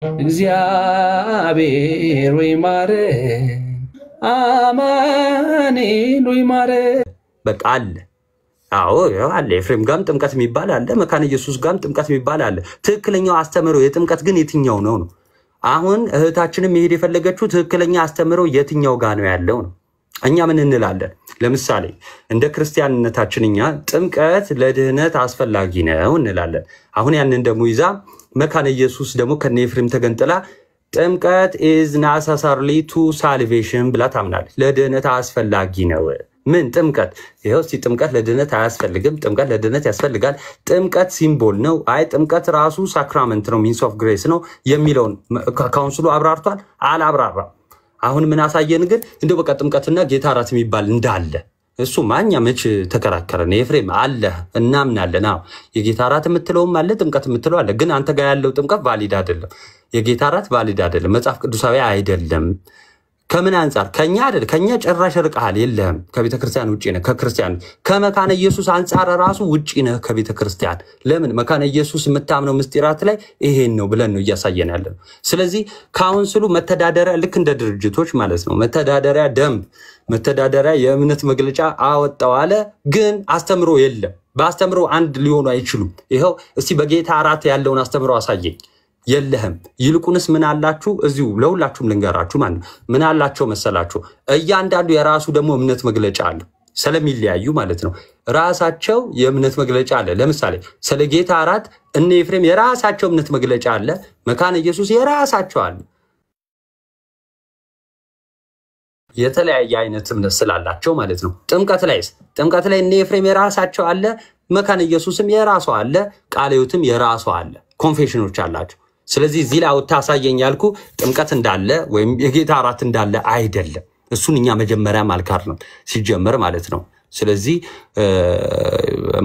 እግዚአብሔር ወይ ማረን አማኑኤል ወይ ማረን በቃ አለ። አዎ አለ። ኤፍሬም ጋም ጥምቀት የሚባል አለ። መካነ ኢየሱስ ጋም ጥምቀት የሚባል አለ። ትክክለኛው አስተምሮ የጥምቀት ግን የትኛው ነው? አሁን እህታችንም መሄድ የፈለገችው ትክክለኛ አስተምሮ የትኛው ጋር ነው ያለው ነው። እኛ ምን እንላለን? ለምሳሌ እንደ ክርስቲያንነታችን እኛ ጥምቀት ለድህነት አስፈላጊ ነው እንላለን። አሁን ያንን ደግሞ ይዛ መካነ ኢየሱስ ደግሞ ከነ ኤፍሬም ተገንጥላ ጥምቀት is necessarily to salvation ብላ ታምናለች። ለድህነት አስፈላጊ ነው። ምን ጥምቀት? ይሄው እስቲ ጥምቀት ለድህነት አያስፈልግም፣ ጥምቀት ለድህነት ያስፈልጋል፣ ጥምቀት ሲምቦል ነው፣ አይ ጥምቀት ራሱ ሳክራመንት ነው፣ ሚንስ ኦፍ ግሬስ ነው የሚለውን ካውንስሉ አብራርቷል? አላብራራም። አሁን ምን አሳየን? ግን እንደው በቃ ጥምቀትና ጌታ እራት የሚባል እንዳለ እሱ ማኛ መች ተከራከረን? ኤፍሬም አለ እናምናለን። አዎ የጌታ እራት የምትለውም አለ፣ ጥምቀት የምትለው አለ። ግን አንተ ጋር ያለው ጥምቀት ቫሊድ አይደለም፣ የጌታ እራት ቫሊድ አይደለም፣ መጽሐፍ ቅዱሳዊ አይደለም። ከምን አንፃር? ከኛ አይደል? ከኛ ጭራሽ ርቀሃል፣ የለህም፣ ከቤተ ክርስቲያን ውጪ ነህ። ከክርስቲያን ከመካነ ኢየሱስ አንፃር ራሱ ውጪ ነህ ከቤተ ክርስቲያን። ለምን? መካነ ኢየሱስ የምታምነው ምስጢራት ላይ ይሄን ነው ብለን ነው እያሳየን ያለው። ስለዚህ ካውንስሉ መተዳደሪያ ልክ እንደ ድርጅቶች ማለት ነው መተዳደሪያ ደንብ፣ መተዳደሪያ የእምነት መግለጫ አወጣው አለ። ግን አስተምሮ የለም። በአስተምሮ አንድ ሊሆኑ አይችሉም። ይኸው እስቲ በጌታ እራት ያለውን አስተምሮ አሳየኝ። የለህም። ይልቁንስ ምን አላችሁ? እዚሁ ለሁላችሁም ልንገራችሁ ማለት ምን አላቸው መሰላችሁ? እያንዳንዱ የራሱ ደግሞ እምነት መግለጫ አለ። ስለሚለያዩ ማለት ነው ራሳቸው የእምነት መግለጫ አለ። ለምሳሌ ስለ ጌታ እራት እነ ኤፍሬም የራሳቸው እምነት መግለጫ አለ። መካነ ኢየሱስ የራሳቸው አለ። የተለያየ አይነት እምነት ስላላቸው ማለት ነው። ጥምቀት ላይ እነ ኤፍሬም የራሳቸው አለ፣ መካነ ኢየሱስም የራሱ አለ፣ ቃለ ሕይወትም የራሱ አለ። ኮንፌሽኖች አላቸው። ስለዚህ እዚህ ላይ አውጥታሳየኝ ያልኩ ጥምቀት እንዳለ ወይም የጌታ እራት እንዳለ አይደለም። እሱን እኛ መጀመሪያ ማልካር ነው ሲጀመር ማለት ነው። ስለዚህ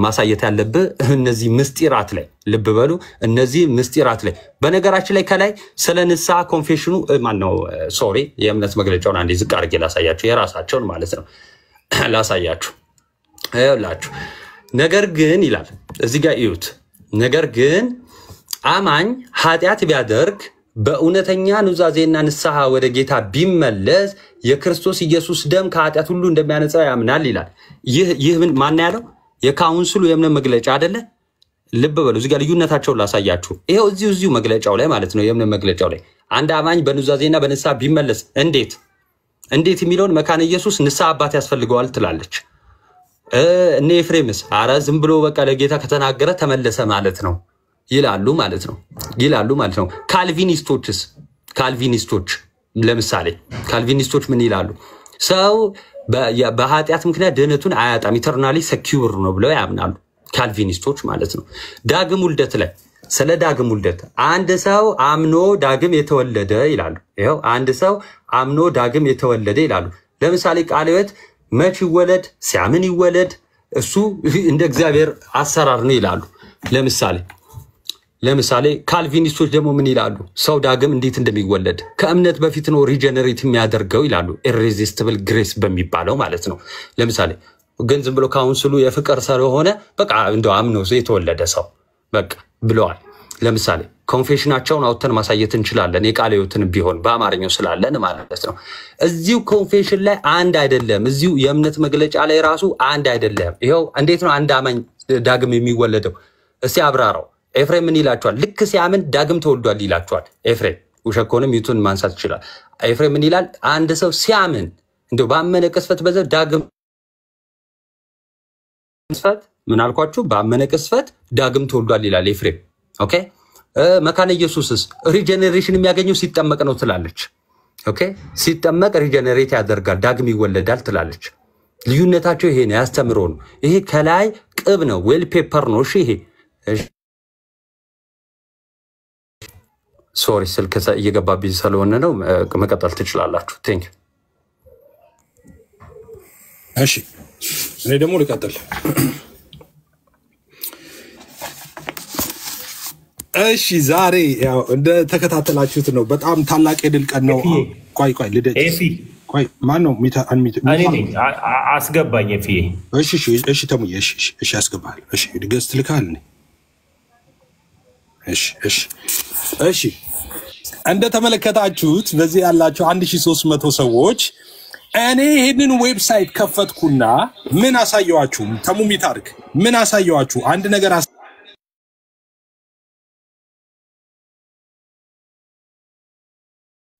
ማሳየት ያለብህ እነዚህ ምስጢራት ላይ ልብ በሉ። እነዚህ ምስጢራት ላይ በነገራችን ላይ ከላይ ስለ ንስሐ ኮንፌሽኑ ማነው ሶሪ የእምነት መግለጫውን አንዴ ዝቅ አድርጌ ላሳያችሁ፣ የራሳቸውን ማለት ነው ላሳያችሁ። ይኸውላችሁ ነገር ግን ይላል እዚህ ጋር እዩት። ነገር ግን አማኝ ኃጢአት ቢያደርግ በእውነተኛ ኑዛዜና ንስሐ ወደ ጌታ ቢመለስ የክርስቶስ ኢየሱስ ደም ከኃጢአት ሁሉ እንደሚያነጻ ያምናል ይላል። ይህ ምን ማን ያለው? የካውንስሉ የእምነት መግለጫ አይደለ? ልብ በሉ። እዚህ ጋር ልዩነታቸውን ላሳያችሁ። ይሄው እዚሁ መግለጫው ላይ ማለት ነው የእምነት መግለጫው ላይ አንድ አማኝ በኑዛዜና በንስሐ ቢመለስ እንዴት የሚለውን መካነ ኢየሱስ ንስሐ አባት ያስፈልገዋል ትላለች። እነ ኤፍሬምስ አረ ዝም ብሎ በቃ ለጌታ ከተናገረ ተመለሰ ማለት ነው ይላሉ ማለት ነው። ካልቪኒስቶች ለምሳሌ ካልቪኒስቶች ምን ይላሉ? ሰው በኃጢአት ምክንያት ድህነቱን አያጣም፣ ኢተርናሊ ሰኪውር ነው ብለው ያምናሉ ካልቪኒስቶች ማለት ነው። ዳግም ውልደት ላይ ስለ ዳግም ውልደት አንድ ሰው አምኖ ዳግም የተወለደ ይላሉ። ይኸው አንድ ሰው አምኖ ዳግም የተወለደ ይላሉ። ለምሳሌ ቃለ ሕይወት መች ይወለድ? ሲያምን ይወለድ፣ እሱ እንደ እግዚአብሔር አሰራር ነው ይላሉ። ለምሳሌ ካልቪኒስቶች ደግሞ ምን ይላሉ? ሰው ዳግም እንዴት እንደሚወለድ ከእምነት በፊት ነው ሪጀነሬት የሚያደርገው ይላሉ። ኢሬዚስቲብል ግሬስ በሚባለው ማለት ነው። ለምሳሌ ግን ዝም ብሎ ካውንስሉ የፍቅር ስለሆነ በቃ እንደው አምኖ የተወለደ ሰው በቃ ብለዋል። ለምሳሌ ኮንፌሽናቸውን አውጥተን ማሳየት እንችላለን። የቃለ ሕይወትን ቢሆን በአማርኛው ስላለን ማለት ነው። እዚሁ ኮንፌሽን ላይ አንድ አይደለም፣ እዚሁ የእምነት መግለጫ ላይ ራሱ አንድ አይደለም። ይኸው እንዴት ነው አንድ አማኝ ዳግም የሚወለደው? እስቲ አብራራው። ኤፍሬም ምን ይላቸዋል? ልክ ሲያምን ዳግም ተወልዷል ይላቸዋል። ኤፍሬም ውሸት ከሆነ ሚቱን ማንሳት ይችላል። ኤፍሬም ምን ይላል? አንድ ሰው ሲያምን እንደው ባመነ ቅስፈት በዘው ዳግም ቅስፈት ምን አልኳችሁ? ባመነ ቅስፈት ዳግም ተወልዷል ይላል ኤፍሬም። ኦኬ መካነ ኢየሱስስ ሪጀነሬሽን የሚያገኘው ሲጠመቅ ነው ትላለች። ኦኬ ሲጠመቅ ሪጀነሬት ያደርጋል ዳግም ይወለዳል ትላለች። ልዩነታቸው ይሄ ነው፣ ያስተምሮ ነው። ይሄ ከላይ ቅብ ነው፣ ዌል ፔፐር ነው። እሺ ይሄ ሶሪ ስልክ እየገባብኝ ስለሆነ ነው። መቀጠል ትችላላችሁ። ቴንክ ዩ። እሺ እኔ ደግሞ ልቀጥል። እሺ ዛሬ ያው እንደ ተከታተላችሁት ነው። በጣም ታላቅ የድል ቀን ነው። ቆይ ልደት ቆይ ማን ነው አስገባኝ? እሺ ተሙዬ እሺ አስገባል። እሺ ድገስ ትልካል። እሺ እንደ ተመለከታችሁት በዚህ ያላችሁ 1300 ሰዎች እኔ ይሄንን ዌብሳይት ከፈትኩና ምን አሳየዋችሁ? ተሙሚት አርግ ምን አሳየዋችሁ? አንድ ነገር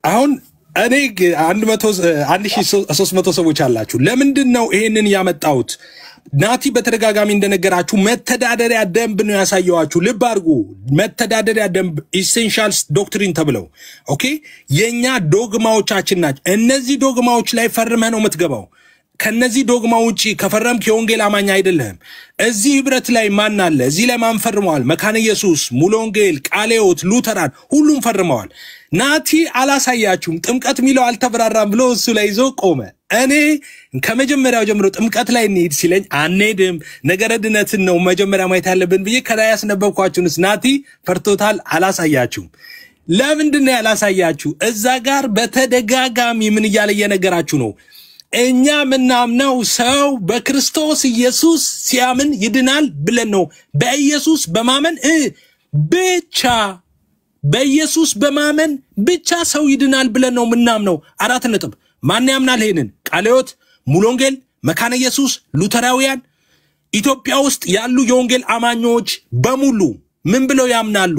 አሁን እኔ 1300 ሰዎች አላችሁ። ለምንድነው ይሄንን ያመጣሁት? ናቲ በተደጋጋሚ እንደነገራችሁ መተዳደሪያ ደንብ ነው ያሳየዋችሁ። ልብ አድርጉ። መተዳደሪያ ደንብ ኢሴንሻልስ ዶክትሪን ተብለው ኦኬ፣ የኛ ዶግማዎቻችን ናቸው። እነዚህ ዶግማዎች ላይ ፈርመህ ነው የምትገባው። ከነዚህ ዶግማ ውጪ ከፈረምክ የወንጌል አማኝ አይደለም። እዚህ ህብረት ላይ ማን አለ? እዚህ ላይ ማን ፈርመዋል? መካነ ኢየሱስ፣ ሙሉ ወንጌል፣ ቃለ ሕይወት፣ ሉተራን ሁሉም ፈርመዋል። ናቲ አላሳያችሁም። ጥምቀት ሚለው አልተብራራም ብሎ እሱ ላይ ይዞ ቆመ። እኔ ከመጀመሪያው ጀምሮ ጥምቀት ላይ እንሂድ ሲለኝ አንሄድም፣ ነገረ ድነትን ነው መጀመሪያ ማየት ያለብን ብዬ ከላይ ያስነበብኳችሁንስ ናቲ ፈርቶታል። አላሳያችሁም። ለምንድን ነው ያላሳያችሁ? እዛ ጋር በተደጋጋሚ ምን እያለ እየነገራችሁ ነው? እኛ ምናምነው ሰው በክርስቶስ ኢየሱስ ሲያምን ይድናል ብለን ነው። በኢየሱስ በማመን ብቻ በኢየሱስ በማመን ብቻ ሰው ይድናል ብለን ነው ምናምነው። 4 ነጥብ። ማን ያምናል ይሄንን? ቃለ ሕይወት፣ ሙሉ ወንጌል፣ መካነ ኢየሱስ፣ ሉተራውያን፣ ኢትዮጵያ ውስጥ ያሉ የወንጌል አማኞች በሙሉ ምን ብለው ያምናሉ?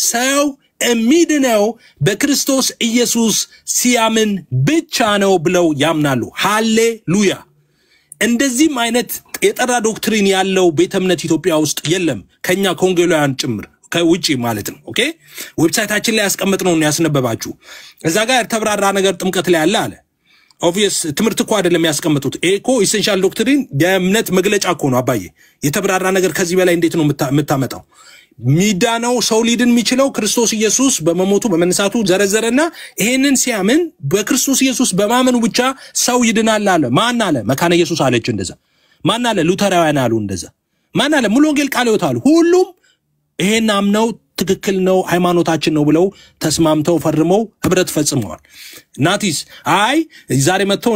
ሰው የሚድነው በክርስቶስ ኢየሱስ ሲያምን ብቻ ነው ብለው ያምናሉ። ሃሌሉያ። እንደዚህም አይነት የጠራ ዶክትሪን ያለው ቤተ እምነት ኢትዮጵያ ውስጥ የለም፣ ከኛ ከወንጌላውያን ጭምር ከውጪ ማለት ነው። ኦኬ፣ ዌብሳይታችን ላይ ያስቀምጥነው ነው ያስነበባችሁ። እዛ ጋር ተብራራ ነገር ጥምቀት ላይ አለ። ኦብቪየስ ትምህርት እኮ አይደለም ያስቀምጡት። ኤኮ ኢሴንሻል ዶክትሪን የእምነት መግለጫ እኮ ነው አባዬ። የተብራራ ነገር ከዚህ በላይ እንዴት ነው የምታመጣው? ሚዳነው ሰው ሊድን የሚችለው ክርስቶስ ኢየሱስ በመሞቱ በመነሳቱ ዘረዘረና ይሄንን ሲያምን በክርስቶስ ኢየሱስ በማመኑ ብቻ ሰው ይድናል አለ። ማን አለ? መካነ ኢየሱስ አለች እንደዛ። ማን አለ? ሉተራውያን አሉ እንደዛ። ማን አለ? ሙሉ ወንጌል ቃለ ሕይወት አሉ። ሁሉም ይሄን አምነው ትክክል ነው ሃይማኖታችን ነው ብለው ተስማምተው ፈርመው ህብረት ፈጽመዋል። ናቲስ አይ ዛሬ መጥተው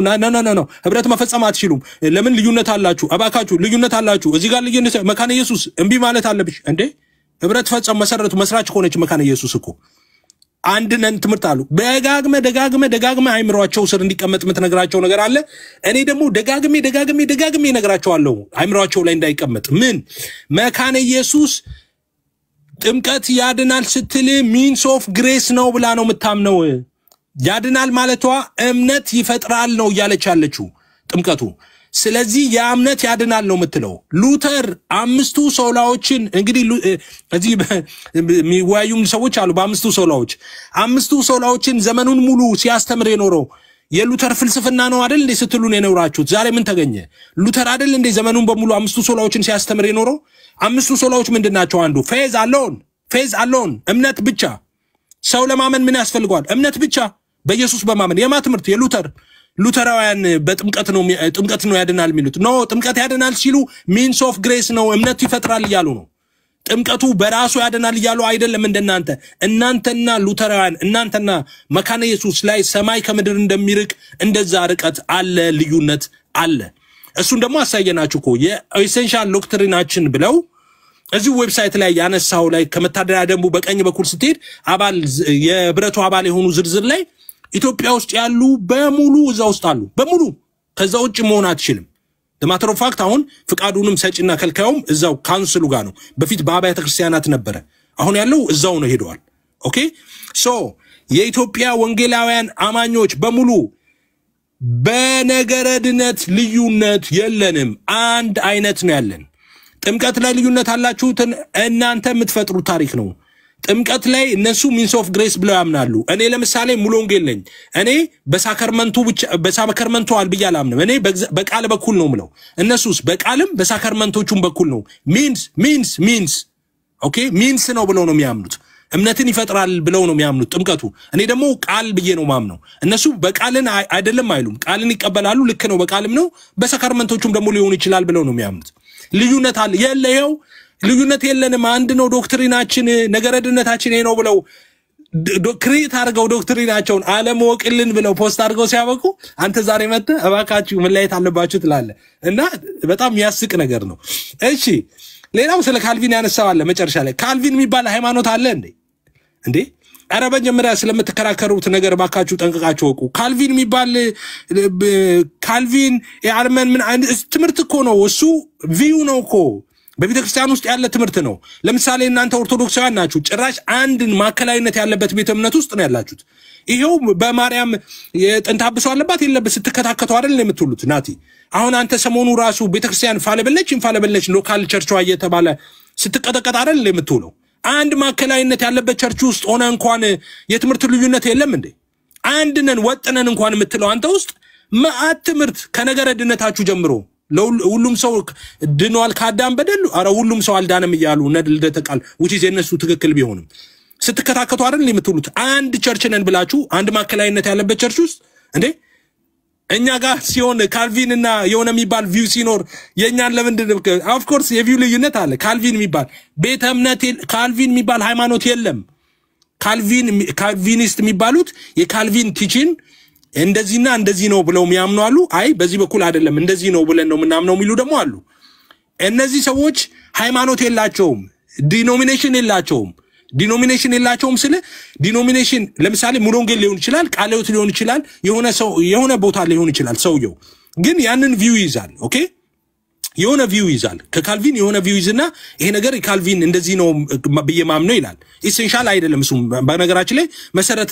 ኖ ህብረት መፈጸም አትችሉም፣ ለምን ልዩነት አላችሁ? አባካችሁ ልዩነት አላችሁ። እዚህ ጋር ልዩነት መካነ ኢየሱስ እምቢ ማለት አለብሽ እንዴ? ህብረት ፈጸም መሰረቱ መስራች ሆነች መካነ ኢየሱስ እኮ አንድ ነን ትምህርት አሉ። ደጋግመ አይምሯቸው ስር እንዲቀመጥ የምትነግራቸው ነገር አለ። እኔ ደግሞ ደጋግሜ ነግራቸዋለሁ አይምሯቸው ላይ እንዳይቀመጥ። ምን መካነ ኢየሱስ ጥምቀት ያድናል ስትል ሚንስ ኦፍ ግሬስ ነው ብላ ነው የምታምነው። ያድናል ማለቷ እምነት ይፈጥራል ነው እያለች ያለችው ጥምቀቱ። ስለዚህ የእምነት ያድናል ነው የምትለው። ሉተር 5ቱ ሶላዎችን እንግዲህ እዚህ የሚወያዩም ሰዎች አሉ። በ5ቱ ሶላዎች 5ቱ ሶላዎችን ዘመኑን ሙሉ ሲያስተምር የኖረው የሉተር ፍልስፍና ነው አይደል እንዴ ስትሉን የኖራችሁት? ዛሬ ምን ተገኘ? ሉተር አይደል እንዴ ዘመኑን በሙሉ 5ቱ ሶላዎችን ሲያስተምር የኖረው? 5ቱ ሶላዎች ምንድናቸው? አንዱ ፌዝ አሎን እምነት ብቻ። ሰው ለማመን ምን ያስፈልገዋል? እምነት ብቻ በኢየሱስ በማመን። የማ ትምህርት? ሉተራውያን በጥምቀት ነው ያድናል የሚሉት። ኖ ጥምቀት ያድናል ሲሉ ሚንስ ኦፍ ግሬስ ነው እምነት ይፈጥራል እያሉ ነው። ጥምቀቱ በራሱ ያድናል እያሉ አይደለም። እናንተና ሉተራውያን እናንተና መካነ ኢየሱስ ላይ ሰማይ ከምድር እንደሚርቅ እንደዛ ርቀት አለ፣ ልዩነት አለ። እሱን ደግሞ አሳየናችሁ እኮ የኢሴንሻል ዶክትሪናችን ብለው እዚህ ዌብሳይት ላይ ያነሳው ላይ ከመታደሪያ ደንቡ በቀኝ በኩል ስትሄድ አባል የህብረቱ አባል የሆኑ ዝርዝር ላይ ኢትዮጵያ ውስጥ ያሉ በሙሉ እዛ ውስጥ አሉ። በሙሉ ከዛ ውጭ መሆን አትችልም። ለማተር ኦፍ ፋክት አሁን ፍቃዱንም ሰጪና ከልካዩም እዛው ካውንስሉ ጋር ነው። በፊት በአብያተ ክርስቲያናት ነበረ፣ አሁን ያለው እዛው ነው ሄደዋል። ኦኬ ሶ የኢትዮጵያ ወንጌላውያን አማኞች በሙሉ በነገረ ድነት ልዩነት የለንም፣ አንድ አይነት ነው ያለን። ጥምቀት ላይ ልዩነት አላችሁትን እናንተ የምትፈጥሩት ታሪክ ነው። ጥምቀት ላይ እነሱ ሚንስ ኦፍ ግሬስ ብለው ያምናሉ። እኔ ለምሳሌ ሙሉ ወንጌል ነኝ። እኔ በሳከርመንቱ አልብያ አላምንም። እኔ በቃል በኩል ነው ምለው። እነሱስ በቃልም በሳከርመንቶቹም በኩል ነው። ሚንስ ኦኬ ሚንስ ነው ብለው ነው የሚያምኑት። እምነትን ይፈጥራል ብለው ነው የሚያምኑት ጥምቀቱ። እኔ ደግሞ ቃል ብዬ ነው ማምነው። እነሱ በቃልን አይደለም አይሉም፣ ቃልን ይቀበላሉ። ልክ ነው፣ በቃልም ነው በሳከርመንቶቹም ደግሞ ሊሆን ይችላል ብለው ነው የሚያምኑት። ልዩነት አለ የለየው ልዩነት የለንም፣ አንድ ነው ዶክትሪናችን፣ ነገረ ድነታችን ይሄ ነው ብለው ክሬት አድርገው ዶክትሪናቸውን አለመወቅልን ብለው ፖስት አድርገው ሲያበቁ አንተ ዛሬ መጥተህ እባካችሁ መለያየት አለባችሁ ትላለህ። እና በጣም የሚያስቅ ነገር ነው። እሺ ሌላው ስለ ካልቪን ያነሳው አለ መጨረሻ ላይ። ካልቪን የሚባል ሃይማኖት አለ እንዴ? አረ በመጀመሪያ ስለምትከራከሩት ነገር ባካችሁ ጠንቅቃችሁ ወቁ። ካልቪን የሚባል ካልቪን የአርመን ምን ትምህርት እኮ ነው እሱ ቪው ነው እኮ በቤተክርስቲያን ውስጥ ያለ ትምህርት ነው። ለምሳሌ እናንተ ኦርቶዶክሳውያን ናችሁ ጭራሽ አንድን ማከላይነት ያለበት ቤተ እምነት ውስጥ ነው ያላችሁት። ይሄው በማርያም የጥንት አብሶ አለባት የለበት ስትከታከቱ አይደል የምትሉት ናቲ። አሁን አንተ ሰሞኑ ራሱ ቤተክርስቲያን ፋለበለች ሎካል ቸርቿ እየተባለ ስትቀጠቀጥ አይደል የምትውለው። አንድ ማከላይነት ያለበት ቸርች ውስጥ ሆነ እንኳን የትምህርት ልዩነት የለም እንዴ? አንድነን ወጥነን እንኳን የምትለው አንተ ውስጥ ማአት ትምህርት ከነገረ ድነታችሁ ጀምሮ ሁሉም ሰው ድኗል ከአዳም በደል አረ ሁሉም ሰው አልዳነም እያሉ ልደተ ቃል which is የነሱ ትክክል ቢሆንም ስትከታከቱ አይደል የምትሉት። አንድ ቸርች ነን ብላችሁ አንድ ማከላይነት ያለበት ቸርች ውስጥ እንዴ እኛ ጋር ሲሆን ካልቪን እና የሆነ የሚባል ቪው ሲኖር የኛን ለምንድን ኦፍ ኮርስ የቪው ልዩነት አለ። ካልቪን የሚባል ቤተ እምነት ካልቪን የሚባል ሃይማኖት የለም። ካልቪኒስት የሚባሉት የካልቪን ቲቺን እንደዚህና እንደዚህ ነው ብለው የሚያምኑ አሉ። አይ በዚህ በኩል አይደለም እንደዚህ ነው ብለን ነው ምናምነው የሚሉ ደግሞ አሉ። እነዚህ ሰዎች ሃይማኖት የላቸውም፣ ዲኖሚኔሽን የላቸውም ስለ ዲኖሚኔሽን ለምሳሌ ሙሉ ወንጌል ሊሆን ይችላል፣ ቃለ ሕይወት ሊሆን ይችላል፣ የሆነ ቦታ ሊሆን ይችላል። ሰውየው ግን ያንን ቪው ይዛል። ኦኬ የሆነ ቪው ይዛል ከካልቪን የሆነ ቪው ይዝና ይሄ ነገር ካልቪን እንደዚህ ነው በየማምነው ይላል። ኢሴንሻል አይደለም እሱ በነገራችን ላይ መሰረት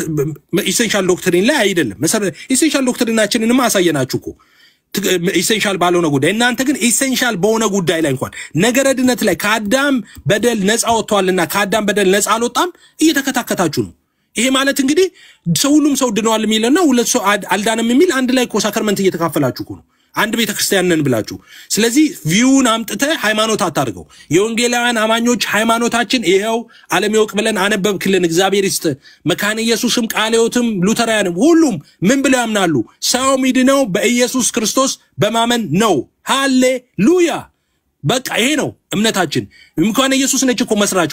ኢሴንሻል ዶክትሪን ላይ አይደለም። መሰረት ኢሴንሻል ዶክትሪናችንንም አሳየናችሁ እኮ ኢሴንሻል ባልሆነ ጉዳይ። እናንተ ግን ኢሴንሻል በሆነ ጉዳይ ላይ እንኳን ነገረ ድነት ላይ ከአዳም በደል ነፃ ወጥቷልና ከአዳም በደል ነፃ አልወጣም እየተከታከታችሁ ነው። ይሄ ማለት እንግዲህ ሁሉም ሰው ድነዋል የሚልና ሁለት ሰው አልዳንም የሚል አንድ ላይ እኮ ሳክራመንት እየተካፈላችሁ እኮ ነው አንድ ቤተክርስቲያን ነን ብላችሁ። ስለዚህ ቪውን አምጥተ ሃይማኖት አታርገው። የወንጌላውያን አማኞች ሃይማኖታችን ይሄው ዓለም ይወቅ ብለን አነበብክልን እግዚአብሔር ይስጥ። መካነ ኢየሱስም ቃለ ሕይወትም ሉተራውያንም ሁሉም ምን ብለው ያምናሉ? ሰው ሚድነው በኢየሱስ ክርስቶስ በማመን ነው። ሃሌሉያ በቃ ይሄ ነው እምነታችን። መካነ ኢየሱስ ነች እኮ መስራቿ፣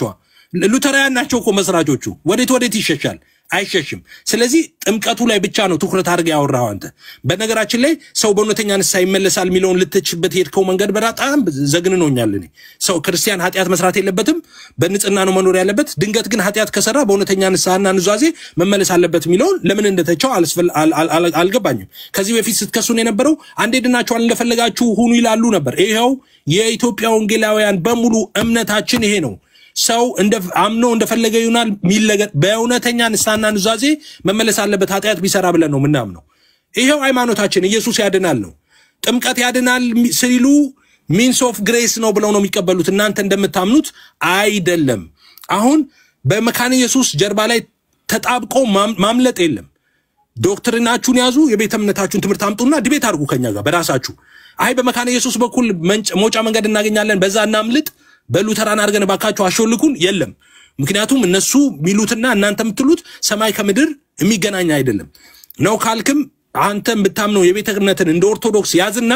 ሉተራውያን ናቸው እኮ መስራቾቹ። ወዴት ይሸሻል? አይሸሽም። ስለዚህ ጥምቀቱ ላይ ብቻ ነው ትኩረት አድርገህ ያወራው አንተ። በነገራችን ላይ ሰው በእውነተኛ ንስሐ ይመለሳል የሚለውን ልትችበት የሄድከው መንገድ በጣም ዘግንኖኛል። እኔ ሰው ክርስቲያን ኃጢአት መስራት የለበትም በንጽህና ነው መኖር ያለበት። ድንገት ግን ኃጢአት ከሰራ በእውነተኛ ንስሐና ኑዛዜ መመለስ አለበት የሚለውን ለምን እንደተቻው አልገባኝም። ከዚህ በፊት ስትከሱን የነበረው አንዴ ድናችኋል እንደፈለጋችሁ ሁኑ ይላሉ ነበር። ይሄው የኢትዮጵያ ወንጌላውያን በሙሉ እምነታችን ይሄ ነው። ሰው አምኖ እንደፈለገ ይሆናል ሚለገጥ በእውነተኛ ንስሐና ኑዛዜ መመለስ አለበት ኃጢአት ቢሰራ ብለን ነው ምናምነው። ይሄው ሃይማኖታችን ኢየሱስ ያድናል ነው። ጥምቀት ያድናል ሲሉ ሚንስ ኦፍ ግሬስ ነው ብለው ነው የሚቀበሉት። እናንተ እንደምታምኑት አይደለም። አሁን በመካነ ኢየሱስ ጀርባ ላይ ተጣብቆ ማምለጥ የለም። ዶክትሪናችሁን ያዙ፣ የቤተ እምነታችሁን ትምህርት አምጡና ዲቤት አድርጉ ከኛ ጋር በራሳችሁ። አይ በመካነ ኢየሱስ በኩል መውጫ መንገድ እናገኛለን በዛ እናምልጥ በሉተራን አድርገን ባካችሁ አሾልኩን የለም። ምክንያቱም እነሱ ሚሉትና እናንተ የምትሉት ሰማይ ከምድር የሚገናኝ አይደለም ነው። ካልክም አንተ የምታምነው የቤተ እምነትን እንደ ኦርቶዶክስ ያዝና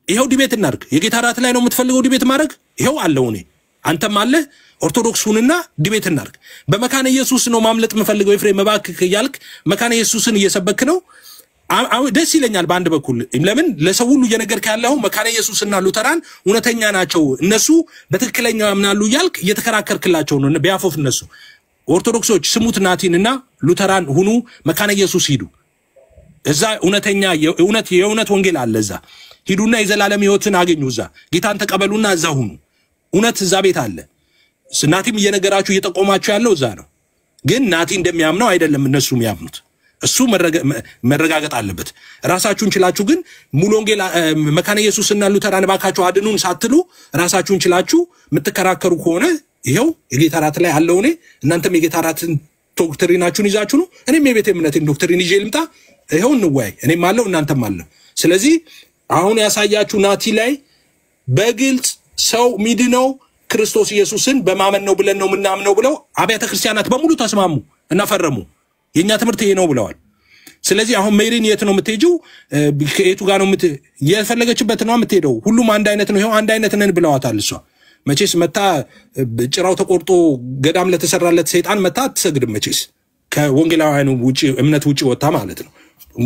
ይሄው ዲቤት እናድርግ። የጌታ ራት ላይ ነው የምትፈልገው ዲቤት ማድረግ? ይሄው አለው እኔ አንተም አለ ኦርቶዶክስ ሁንና ዲቤት እናድርግ። በመካነ ኢየሱስ ነው ማምለጥ የምፈልገው ኤፍሬም መባክክ እያልክ መካነ ኢየሱስን እየሰበክ ነው። ደስ ይለኛል በአንድ በኩል ለምን ለሰው ሁሉ እየነገርክ ያለው መካነ ኢየሱስና ሉተራን እውነተኛ ናቸው እነሱ በትክክለኛው ያምናሉ እያልክ እየተከራከርክላቸው ነው። ቢያፎፍ እነሱ ኦርቶዶክሶች ስሙት ናቲንና ሉተራን ሁኑ መካነ ኢየሱስ ሂዱ። እዛ እውነተኛ የእውነት ወንጌል አለ። እዛ ሂዱና የዘላለም ሕይወትን አገኙ። እዛ ጌታን ተቀበሉና እዛ ሁኑ። እውነት እዛ ቤት አለ። ናቲም እየነገራችሁ እየጠቆማችሁ ያለው እዛ ነው። ግን ናቲ እንደሚያምነው አይደለም እነሱ የሚያምኑት። እሱ መረጋገጥ አለበት። ራሳችሁን ችላችሁ ግን ሙሉ ወንጌል መካነ ኢየሱስና ሉተራን ባካችሁ አድኑን ሳትሉ ራሳችሁን ችላችሁ የምትከራከሩ ከሆነ ይሄው የጌታ ራት ላይ አለው። እኔ እናንተም የጌታ ራትን ዶክትሪናችሁን ይዛችሁ ነው፣ እኔም የቤተ እምነቴን ዶክትሪን ይዤ ልምጣ። ይሄው እንወያይ። እኔም አለው እናንተም አለው። ስለዚህ አሁን ያሳያችሁ ናቲ ላይ በግልጽ ሰው ሚድነው ክርስቶስ ኢየሱስን በማመን ነው ብለን ነው ምናምነው ብለው አብያተ ክርስቲያናት በሙሉ ተስማሙ እና ፈረሙ። የኛ ትምህርት ይሄ ነው ብለዋል። ስለዚህ አሁን ሜሪን የት ነው የምትሄጂው? ከየቱ ጋር ነው የፈለገችበት ነው የምትሄደው? ሁሉም አንድ አይነት ነው። ይሄው አንድ አይነት ነን ብለዋታል። እሷ መቼስ መታ ጭራው ተቆርጦ ገዳም ለተሰራለት ሰይጣን መታ አትሰግድም። መቼስ ከወንጌላውያኑ ውጪ እምነት ውጪ ወጣ ማለት ነው።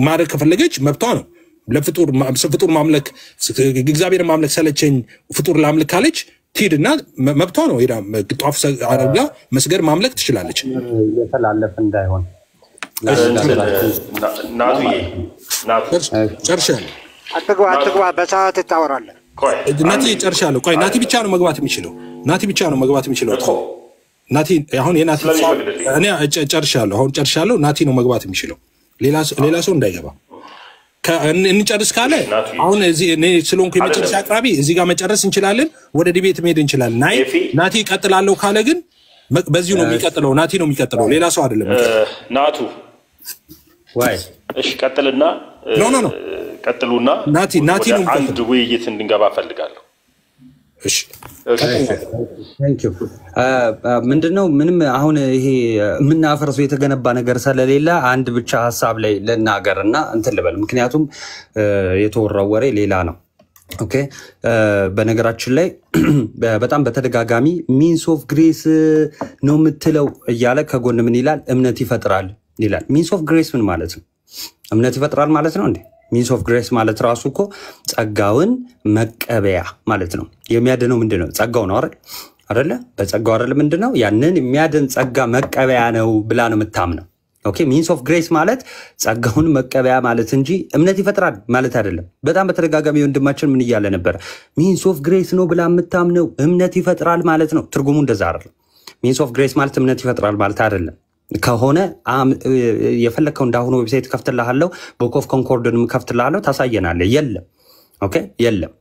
ማድረግ ከፈለገች መብቷ ነው። ለፍጡር ማምለክ እግዚአብሔር ማምለክ ሰለቸኝ ፍጡር ላምልክ ካለች ትሄድና መብቷ ነው ሄዳ ጧፍ አድርጋ መስገድ ማምለክ ትችላለች። የተላለፈ እንዳይሆን ጨርሻለሁ። አትግባ በሰዓት ታወራለህ። ናቲ ጨርሻለሁ። ቆይ ናቲ ብቻ ነው መግባት የሚችለው። ናቲ አሁን የናቲ እኔ ጨርሻለሁ። አሁን ጨርሻለሁ። ናቲ ነው መግባት የሚችለው። ሌላ ሰው እንዳይገባ እንጨርስ ካለ አሁን እዚህ እኔ ስለሆንኩ የመጨረሻ አቅራቢ እዚህ ጋር መጨረስ እንችላለን። ወደ ዲቤት መሄድ እንችላለን። ናቲ ይቀጥላለሁ ካለ ግን በዚሁ ነው የሚቀጥለው። ናቲ ነው የሚቀጥለው፣ ሌላ ሰው አይደለም። ናቱ ወይ እሺ፣ ቀጥልና ኖ ቀጥሉና ናቲ ነው አንድ ውይይት እንድንገባ ፈልጋለሁ። እሺ ታንክ ዩ። ምንድነው ምንም አሁን ይሄ የምናፈርሰው የተገነባ ነገር ስለሌለ አንድ ብቻ ሐሳብ ላይ ልናገርና እንትን ልበል። ምክንያቱም የተወራው ወሬ ሌላ ነው። ኦኬ በነገራችን ላይ በጣም በተደጋጋሚ ሚንስ ኦፍ ግሬስ ነው የምትለው እያለ ከጎን ምን ይላል? እምነት ይፈጥራል ይላል። ሚንስ ኦፍ ግሬስ ምን ማለት ነው? እምነት ይፈጥራል ማለት ነው እንዴ? ሚንስ ኦፍ ግሬስ ማለት ራሱ እኮ ጸጋውን መቀበያ ማለት ነው። የሚያድነው ምንድነው? ጸጋው ነው አይደለ? በጸጋው አይደለ? ምንድነው? ያንን የሚያድን ጸጋ መቀበያ ነው ብላ ነው የምታምነው። ኦኬ ሚንስ ኦፍ ግሬስ ማለት ጸጋውን መቀበያ ማለት እንጂ እምነት ይፈጥራል ማለት አይደለም። በጣም በተደጋጋሚ ወንድማችን ምን እያለ ነበር? ሚንስ ኦፍ ግሬስ ነው ብላ የምታምነው እምነት ይፈጥራል ማለት ነው። ትርጉሙ እንደዛ አይደለም። ሚንስ ኦፍ ግሬስ ማለት እምነት ይፈጥራል ማለት አይደለም። ከሆነ የፈለከው እንዳሁኑ ዌብሳይት ከፍትልሃለሁ፣ ቦክ ኦፍ ኮንኮርድንም ከፍትልሃለሁ፣ ታሳየናለህ። የለም ኦኬ የለም።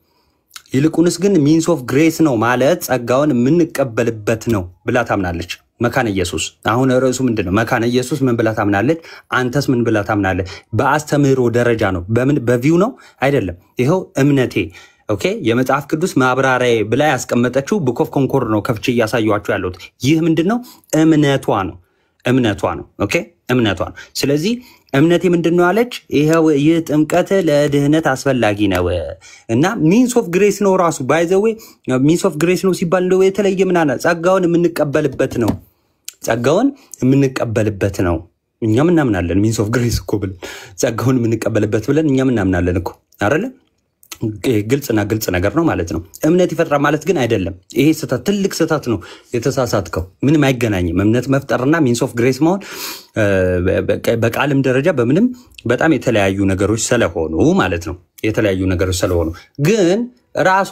ይልቁንስ ግን ሚንስ ኦፍ ግሬስ ነው ማለት ጸጋውን የምንቀበልበት ነው ብላ ታምናለች መካነ ኢየሱስ። አሁን ርዕሱ ምንድነው? መካነ ኢየሱስ ምን ብላ ታምናለች? አንተስ ምን ብላ ታምናለህ? በአስተምህሮ ደረጃ ነው። በምን በቪው ነው አይደለም። ይኸው እምነቴ ኦኬ የመጽሐፍ ቅዱስ ማብራሪያ ብላ ያስቀመጠችው ቦክ ኦፍ ኮንኮርድ ነው ከፍቼ እያሳየኋችሁ ያለሁት። ይህ ምንድነው? እምነቷ ነው። ኦኬ እምነቷ ነው። ስለዚህ እምነቴ ምንድነው አለች? ይሄው ይህ ጥምቀት ለድህነት አስፈላጊ ነው እና ሚንስ ኦፍ ግሬስ ነው ራሱ ባይ ዘ ዌይ ሚንስ ኦፍ ግሬስ ነው ሲባል ነው የተለየ ምን አለ? ጸጋውን የምንቀበልበት ነው። እኛም እናምናለን። ሚንስ ኦፍ ግሬስ እኮ ብለን ጸጋውን የምንቀበልበት ብለን እኛም እናምናለን እኮ አይደለ? ግልጽና ግልጽ ነገር ነው ማለት ነው። እምነት ይፈጥራል ማለት ግን አይደለም። ይሄ ስህተት፣ ትልቅ ስህተት ነው የተሳሳትከው። ምንም አይገናኝም። እምነት መፍጠርና ሚንስ ኦፍ ግሬስ መሆን በቃልም ደረጃ በምንም በጣም የተለያዩ ነገሮች ስለሆኑ ማለት ነው። ግን ራሷ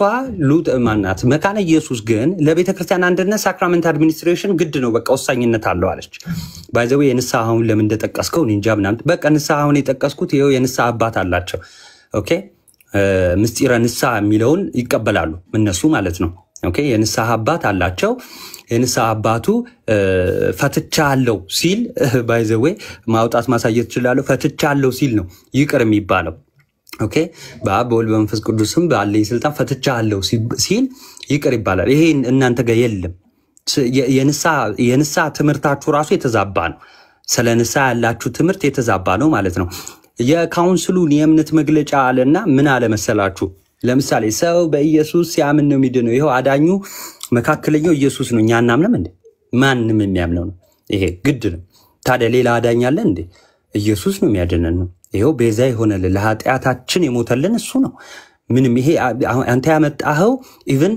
ሉጥ ማናት መካነ ኢየሱስ ግን ለቤተ ክርስቲያን አንድነት ሳክራመንት አድሚኒስትሬሽን ግድ ነው፣ በቃ ወሳኝነት አለው አለች። ባይ ዘ ዌይ የንስሐውን ለምን እንደጠቀስከው እንጃ ምናምን። በቃ ንስሐውን የጠቀስኩት ይኸው የንስሐ አባት አላቸው። ኦኬ ምስጢረ ንስሐ የሚለውን ይቀበላሉ እነሱ ማለት ነው። ኦኬ የንስሐ አባት አላቸው። የንስሐ አባቱ ፈትቻለሁ ሲል ባይ ዘ ዌይ ማውጣት ማሳየት ይችላል። ፈትቻለሁ ሲል ነው ይቅር የሚባለው። ኦኬ በአብ በወልድ በመንፈስ ቅዱስም ባለኝ ስልጣን ፈትቻለሁ ሲል ይቅር ይባላል። ይሄ እናንተ ጋር የለም። የንስሐ ትምህርታችሁ ራሱ የተዛባ ነው። ስለ ንስሐ ያላችሁ ትምህርት የተዛባ ነው ማለት ነው። የካውንስሉን የእምነት መግለጫ አለና ምን አለ መሰላችሁ? ለምሳሌ ሰው በኢየሱስ ሲያምን ነው የሚድነው። ይኸው አዳኙ መካከለኛው ኢየሱስ ነው። እኛ እናምንም እንዴ? ማንም የሚያምነው ነው። ይሄ ግድ ነው። ታዲያ ሌላ አዳኝ አለ እንዴ? ኢየሱስ ነው የሚያድነን ነው። ይኸው ቤዛ የሆነልን ለኃጢአታችን የሞተልን እሱ ነው። ምንም ይሄ አንተ ያመጣኸው ኢቭን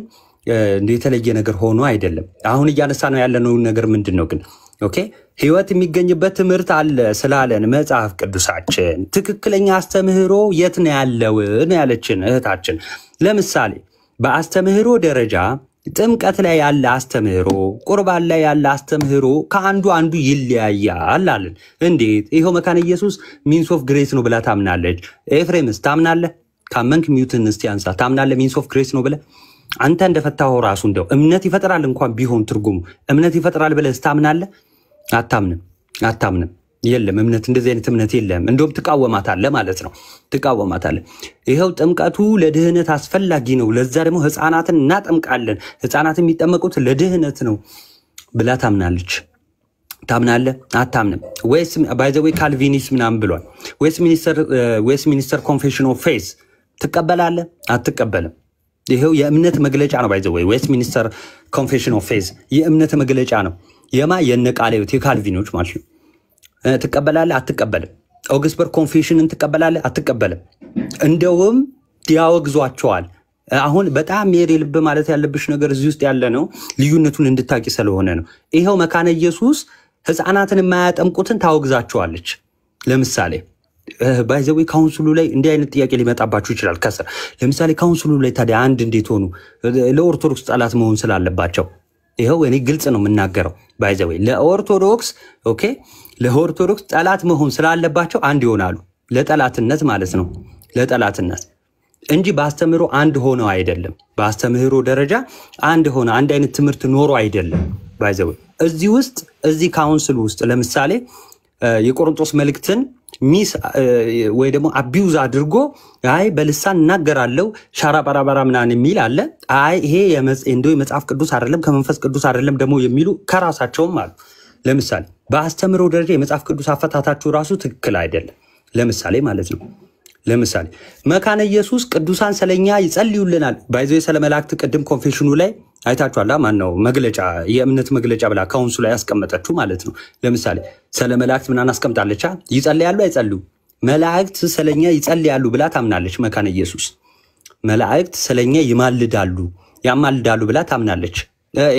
የተለየ ነገር ሆኖ አይደለም። አሁን እያነሳ ነው ያለነው ነገር ምንድን ነው ግን? ኦኬ ህይወት የሚገኝበት ትምህርት አለ ስላለን መጽሐፍ ቅዱሳችን ትክክለኛ አስተምህሮ የት ነው ያለው ነው ያለችን እህታችን። ለምሳሌ በአስተምህሮ ደረጃ ጥምቀት ላይ ያለ አስተምህሮ፣ ቁርባን ላይ ያለ አስተምህሮ ከአንዱ ይለያያል አለን። እንዴት? ይኸው መካነ ኢየሱስ ሚንስ ኦፍ ግሬስ ነው ብላ ታምናለች። ኤፍሬምስ ታምናለህ? ካመንክ ሚውትን እስቲ አንሳ። ታምናለህ ሚንስ ኦፍ ግሬስ ነው ብለህ? አንተ እንደፈታው ራሱ እንደው እምነት ይፈጥራል እንኳን ቢሆን ትርጉሙ እምነት ይፈጥራል ብለህ ታምናለህ? አታምንም። የለም እምነት፣ እንደዚህ አይነት እምነት የለም። እንደውም ትቃወማታለህ ማለት ነው። ይኸው ጥምቀቱ ለድህነት አስፈላጊ ነው፣ ለዛ ደግሞ ህፃናትን እናጠምቃለን፣ ህፃናት የሚጠመቁት ለድህነት ነው ብላ ታምናለች። ታምናለህ? አታምንም። ወይስ ባይ ዘ ዌይ ካልቪኒስት ምናምን ብሏል። ዌስት ሚኒስተር ኮንፌሽን ኦፍ ፌዝ ትቀበላለህ? አትቀበልም። ይሄው የእምነት መግለጫ ነው። ባይ ዘ ዌይ ዌስት ሚኒስተር ኮንፌሽን ኦፍ ፌዝ የእምነት መግለጫ ነው። የነቃሌው የካልቪኖች ማለት ነው። ትቀበላለህ? አትቀበልም። ኦግስበርግ ኮንፌሽንን ትቀበላለህ? አትቀበልም። እንደውም ያወግዟቸዋል። አሁን በጣም ሜሪ ልብ ማለት ያለብሽ ነገር እዚህ ውስጥ ያለ ነው፣ ልዩነቱን እንድታቂ ስለሆነ ነው። ይሄው መካነ ኢየሱስ ህፃናትን የማያጠምቁትን ታወግዛቸዋለች። ለምሳሌ ባይዘዊ ካውንስሉ ላይ እንዲህ አይነት ጥያቄ ሊመጣባችሁ ይችላል ከስር። ለምሳሌ ካውንስሉ ላይ ታዲያ አንድ እንዴት ሆኑ ለኦርቶዶክስ ጠላት መሆን ስላለባቸው? ይሄው እኔ ግልጽ ነው የምናገረው። ባይዘዊ ለኦርቶዶክስ ኦኬ፣ ለኦርቶዶክስ ጠላት መሆን ስላለባቸው አንድ ይሆናሉ። ለጠላትነት ማለት ነው፣ ለጠላትነት እንጂ በአስተምህሮ አንድ ሆነው አይደለም። በአስተምህሮ ደረጃ አንድ ሆነ አንድ አይነት ትምህርት ኖሮ አይደለም። ባይዘዊ እዚህ ውስጥ እዚህ ካውንስል ውስጥ ለምሳሌ የቆሮንቶስ መልእክትን ሚስ ወይ ደግሞ አቢዩዝ አድርጎ አይ በልሳን እናገራለሁ ሻራባራባራ ምናምን የሚል አለ። አይ ይሄ እንደው የመጽሐፍ ቅዱስ አይደለም ከመንፈስ ቅዱስ አይደለም ደግሞ የሚሉ ከራሳቸውም አሉ። ለምሳሌ በአስተምህሮ ደረጃ የመጽሐፍ ቅዱስ አፈታታችሁ ራሱ ትክክል አይደለም። ለምሳሌ ማለት ነው ለምሳሌ መካነ ኢየሱስ ቅዱሳን ስለኛ ይጸልዩልናል። ባይዘው ስለ መላእክት ቅድም ኮንፌሽኑ ላይ አይታችኋል። ማን ነው መግለጫ የእምነት መግለጫ ብላ ካውንስሉ ላይ ያስቀመጠችው ማለት ነው። ለምሳሌ ስለ መላእክት ምናን አስቀምጣለች። ይጸልያሉ አይጸልዩ? መላእክት ስለኛ ይጸልያሉ ብላ ታምናለች መካነ ኢየሱስ። መላእክት ስለኛ ይማልዳሉ ያማልዳሉ ብላ ታምናለች።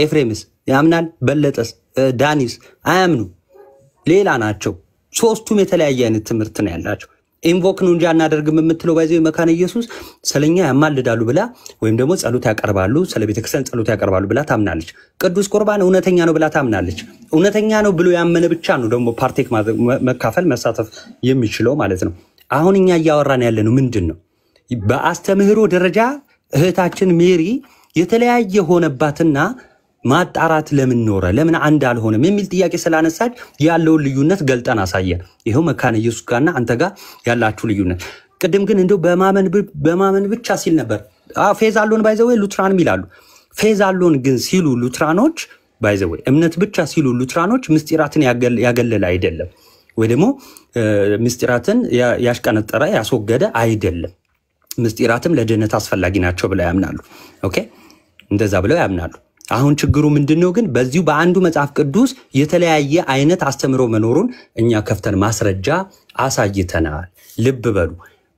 ኤፍሬምስ ያምናል? በለጠስ ዳኒስ አያምኑ፣ ሌላ ናቸው። ሶስቱም የተለያየ አይነት ትምህርት ነው ያላቸው። ኢንቮክ ነው እንጂ አናደርግም የምትለው ባይዘው መካነ ኢየሱስ ስለኛ ያማልዳሉ ብላ ወይም ደግሞ ጸሎት ያቀርባሉ፣ ስለ ቤተክርስቲያን ጸሎት ያቀርባሉ ብላ ታምናለች። ቅዱስ ቁርባን እውነተኛ ነው ብላ ታምናለች። እውነተኛ ነው ብሎ ያመነ ብቻ ነው ደግሞ ፓርቴክ መካፈል መሳተፍ የሚችለው ማለት ነው። አሁን እኛ እያወራን ያለነው ምንድን ነው? በአስተምህሮ ደረጃ እህታችን ሜሪ የተለያየ ሆነባትና ማጣራት ለምን ኖረ ለምን አንድ አልሆነም የሚል ጥያቄ ስላነሳች ያለውን ልዩነት ገልጠን አሳየን። ይሄው መካነ ኢየሱስ ጋርና አንተ ጋር ያላችሁ ልዩነት። ቅድም ግን እንደው በማመን ብቻ ሲል ነበር። ፌዝ አሎን ባይዘው ሉትራንም ይላሉ። ፌዝ አሎን ግን ሲሉ ሉትራኖች ባይዘው እምነት ብቻ ሲሉ ሉትራኖች ምስጢራትን ያገለለ አይደለም፣ ወይ ደግሞ ምስጢራትን ያሽቀነጠረ ያስወገደ አይደለም። ምስጢራትም ለድህነት አስፈላጊ ናቸው ብለው ያምናሉ። ኦኬ እንደዛ ብለው ያምናሉ። አሁን ችግሩ ምንድነው ግን በዚሁ በአንዱ መጽሐፍ ቅዱስ የተለያየ አይነት አስተምሮ መኖሩን እኛ ከፍተን ማስረጃ አሳይተናል። ልብ በሉ